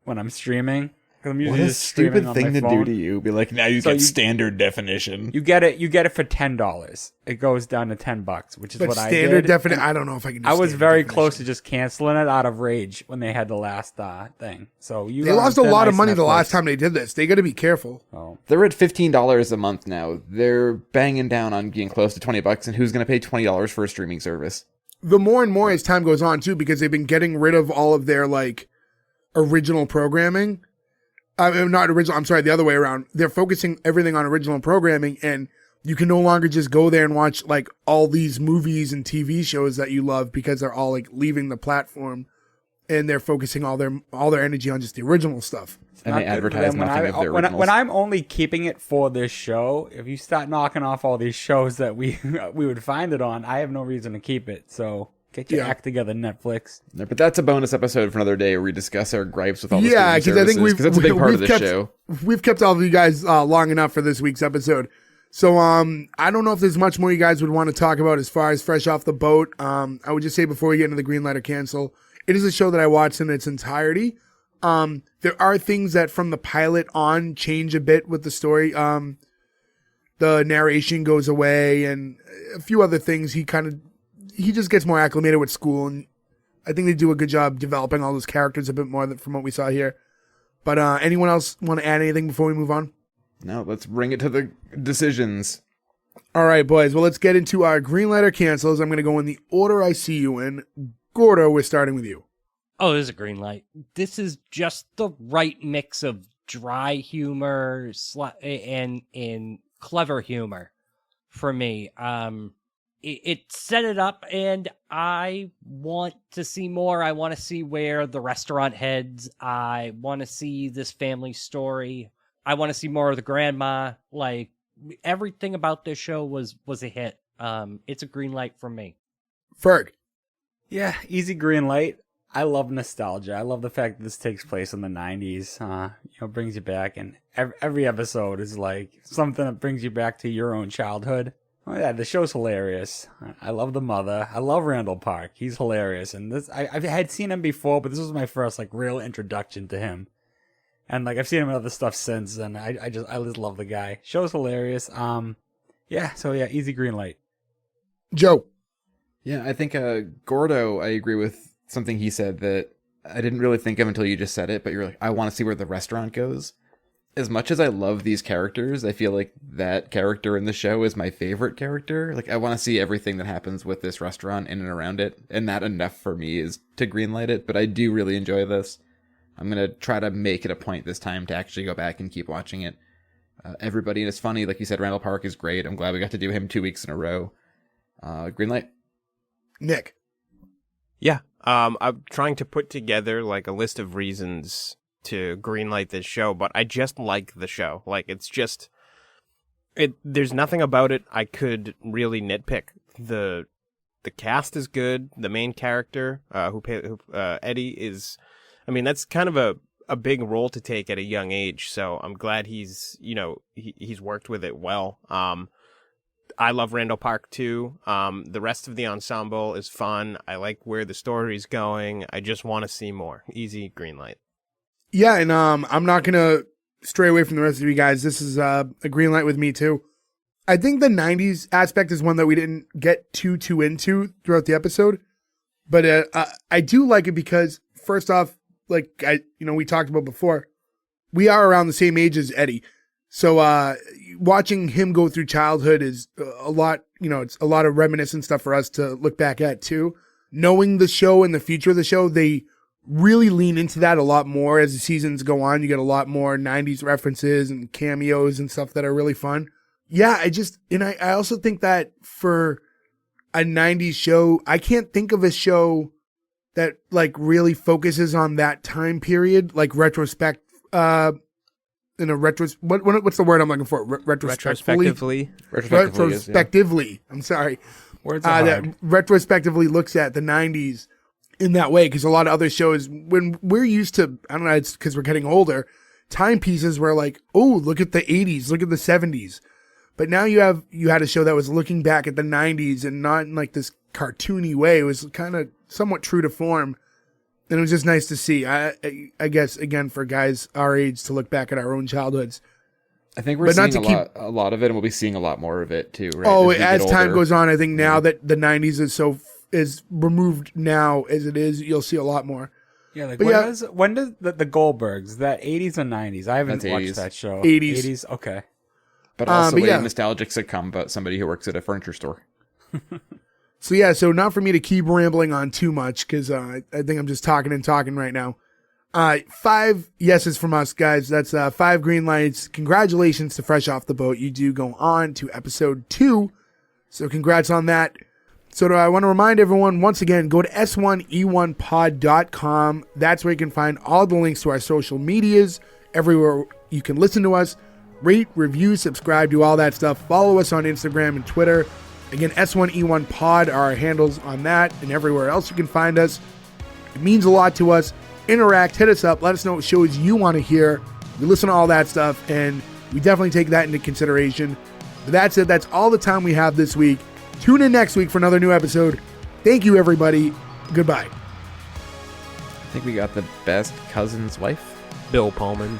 when I'm streaming. 'Cause I'm usually what a just streaming stupid on thing my to do phone. to you. Be like, now you So get you- standard definition. You get it for $10. It goes down to $10, which is But what I standard did. definition, I don't know if I can do I was standard very definition. close to just canceling it out of rage when they had the last thing. So They lost a lot of money the last time they did this. They got to be careful. Oh. They're at $15 a month now. They're banging down on getting close to $20, and who's going to pay $20 for a streaming service? The more and more as time goes on too, because they've been getting rid of all of their like original programming. Not original. I'm sorry, the other way around. They're focusing everything on original programming, and you can no longer just go there and watch like all these movies and TV shows that you love because they're all like leaving the platform, and they're focusing all their energy on just the original stuff. And they advertise nothing of their originals. When I'm only keeping it for this show, if you start knocking off all these shows that we would find it on, I have no reason to keep it. So get your act together, Netflix. No, but that's a bonus episode for another day where we discuss our gripes with all the Yeah, streaming because I think services, that's a big part of the kept, show. We've kept all of you guys long enough for this week's episode. So I don't know if there's much more you guys would want to talk about as far as Fresh Off the Boat. I would just say before we get into the green light or cancel, it is a show that I watched in its entirety. There are things that from the pilot on change a bit with the story. The narration goes away and a few other things. He just gets more acclimated with school, and I think they do a good job developing all those characters a bit more from what we saw here. But anyone else want to add anything before we move on? No, let's bring it to the decisions. All right, boys. Well, let's get into our green light or cancels. I'm going to go in the order I see you in. Gordo, we're starting with you. Oh, this is a green light. This is just the right mix of dry humor and clever humor for me. It set it up, and I want to see more. I want to see where the restaurant heads. I want to see this family story. I want to see more of the grandma. Like, everything about this show was a hit. It's a green light from me. Ferg. Yeah, easy green light. I love nostalgia. I love the fact that this takes place in the 90s. Brings you back, and every episode is like something that brings you back to your own childhood. Oh yeah, the show's hilarious. I love the mother. I love Randall Park. He's hilarious, and this I had seen him before, but this was my first like real introduction to him. And like I've seen him in other stuff since, and I just love the guy. Show's hilarious. Easy green light. Joe. Yeah, I think Gordo, I agree with something he said that I didn't really think of until you just said it, but you're like, I want to see where the restaurant goes. As much as I love these characters, I feel like that character in the show is my favorite character. Like, I want to see everything that happens with this restaurant in and around it, and that enough for me is to greenlight it, but I do really enjoy this. I'm going to try to make it a point this time to actually go back and keep watching it. everybody. And it's funny, like you said, Randall Park is great. I'm glad we got to do him 2 weeks in a row. Green light. Nick. Yeah. I'm trying to put together like a list of reasons to greenlight this show, but I just like the show. Like, it's just there's nothing about it I could really nitpick. The cast is good. The main character, Eddie, is, I mean, that's kind of a big role to take at a young age. So I'm glad he's worked with it well. I love Randall Park too. The rest of the ensemble is fun. I like where the story's going. I just want to see more. Easy green light. Yeah, and I'm not gonna stray away from the rest of you guys. This is a green light with me too. I think the 90s aspect is one that we didn't get too into throughout the episode, but I do like it because, first off, like we talked about before, we are around the same age as Eddie, so watching him go through childhood is a lot. It's a lot of reminiscent stuff for us to look back at too. Knowing the show and the future of the show, they really lean into that a lot more as the seasons go on. You get a lot more 90s references and cameos and stuff that are really fun. Yeah, I also think that for a 90s show, I can't think of a show that like really focuses on that time period, like retrospect, what's the word I'm looking for? Retrospectively. I'm sorry. Words are hard. That retrospectively looks at the 90s in that way, because a lot of other shows, when we're used to, I don't know, it's because we're getting older, timepieces where like, oh, look at the 80s, look at the 70s. But now you had a show that was looking back at the 90s and not in like this cartoony way. It was kind of somewhat true to form. And it was just nice to see. I guess, again, for guys our age to look back at our own childhoods. I think we're seeing a lot of it, and we'll be seeing a lot more of it too, right? Oh, as time goes on, I think now that the 90s is removed now as it is, you'll see a lot more. Yeah, like but when does the Goldbergs, that 80s or 90s? I haven't That's watched 80s. that show. 80s. Okay. But also a nostalgic sitcom about somebody who works at a furniture store. So not for me to keep rambling on too much, because I think I'm just talking right now. 5 yeses from us, guys. That's 5 green lights. Congratulations to Fresh Off the Boat. You do go on to episode 2. So congrats on that. So I want to remind everyone, once again, go to S1E1pod.com. That's where you can find all the links to our social medias, everywhere you can listen to us. Rate, review, subscribe, do all that stuff. Follow us on Instagram and Twitter. Again, S1E1 Pod are our handles on that and everywhere else you can find us. It means a lot to us. Interact, hit us up, let us know what shows you want to hear. We listen to all that stuff, and we definitely take that into consideration. But that's it. That's all the time we have this week. Tune in next week for another new episode. Thank you, everybody. Goodbye. I think we got the best cousin's wife. Bill Pullman.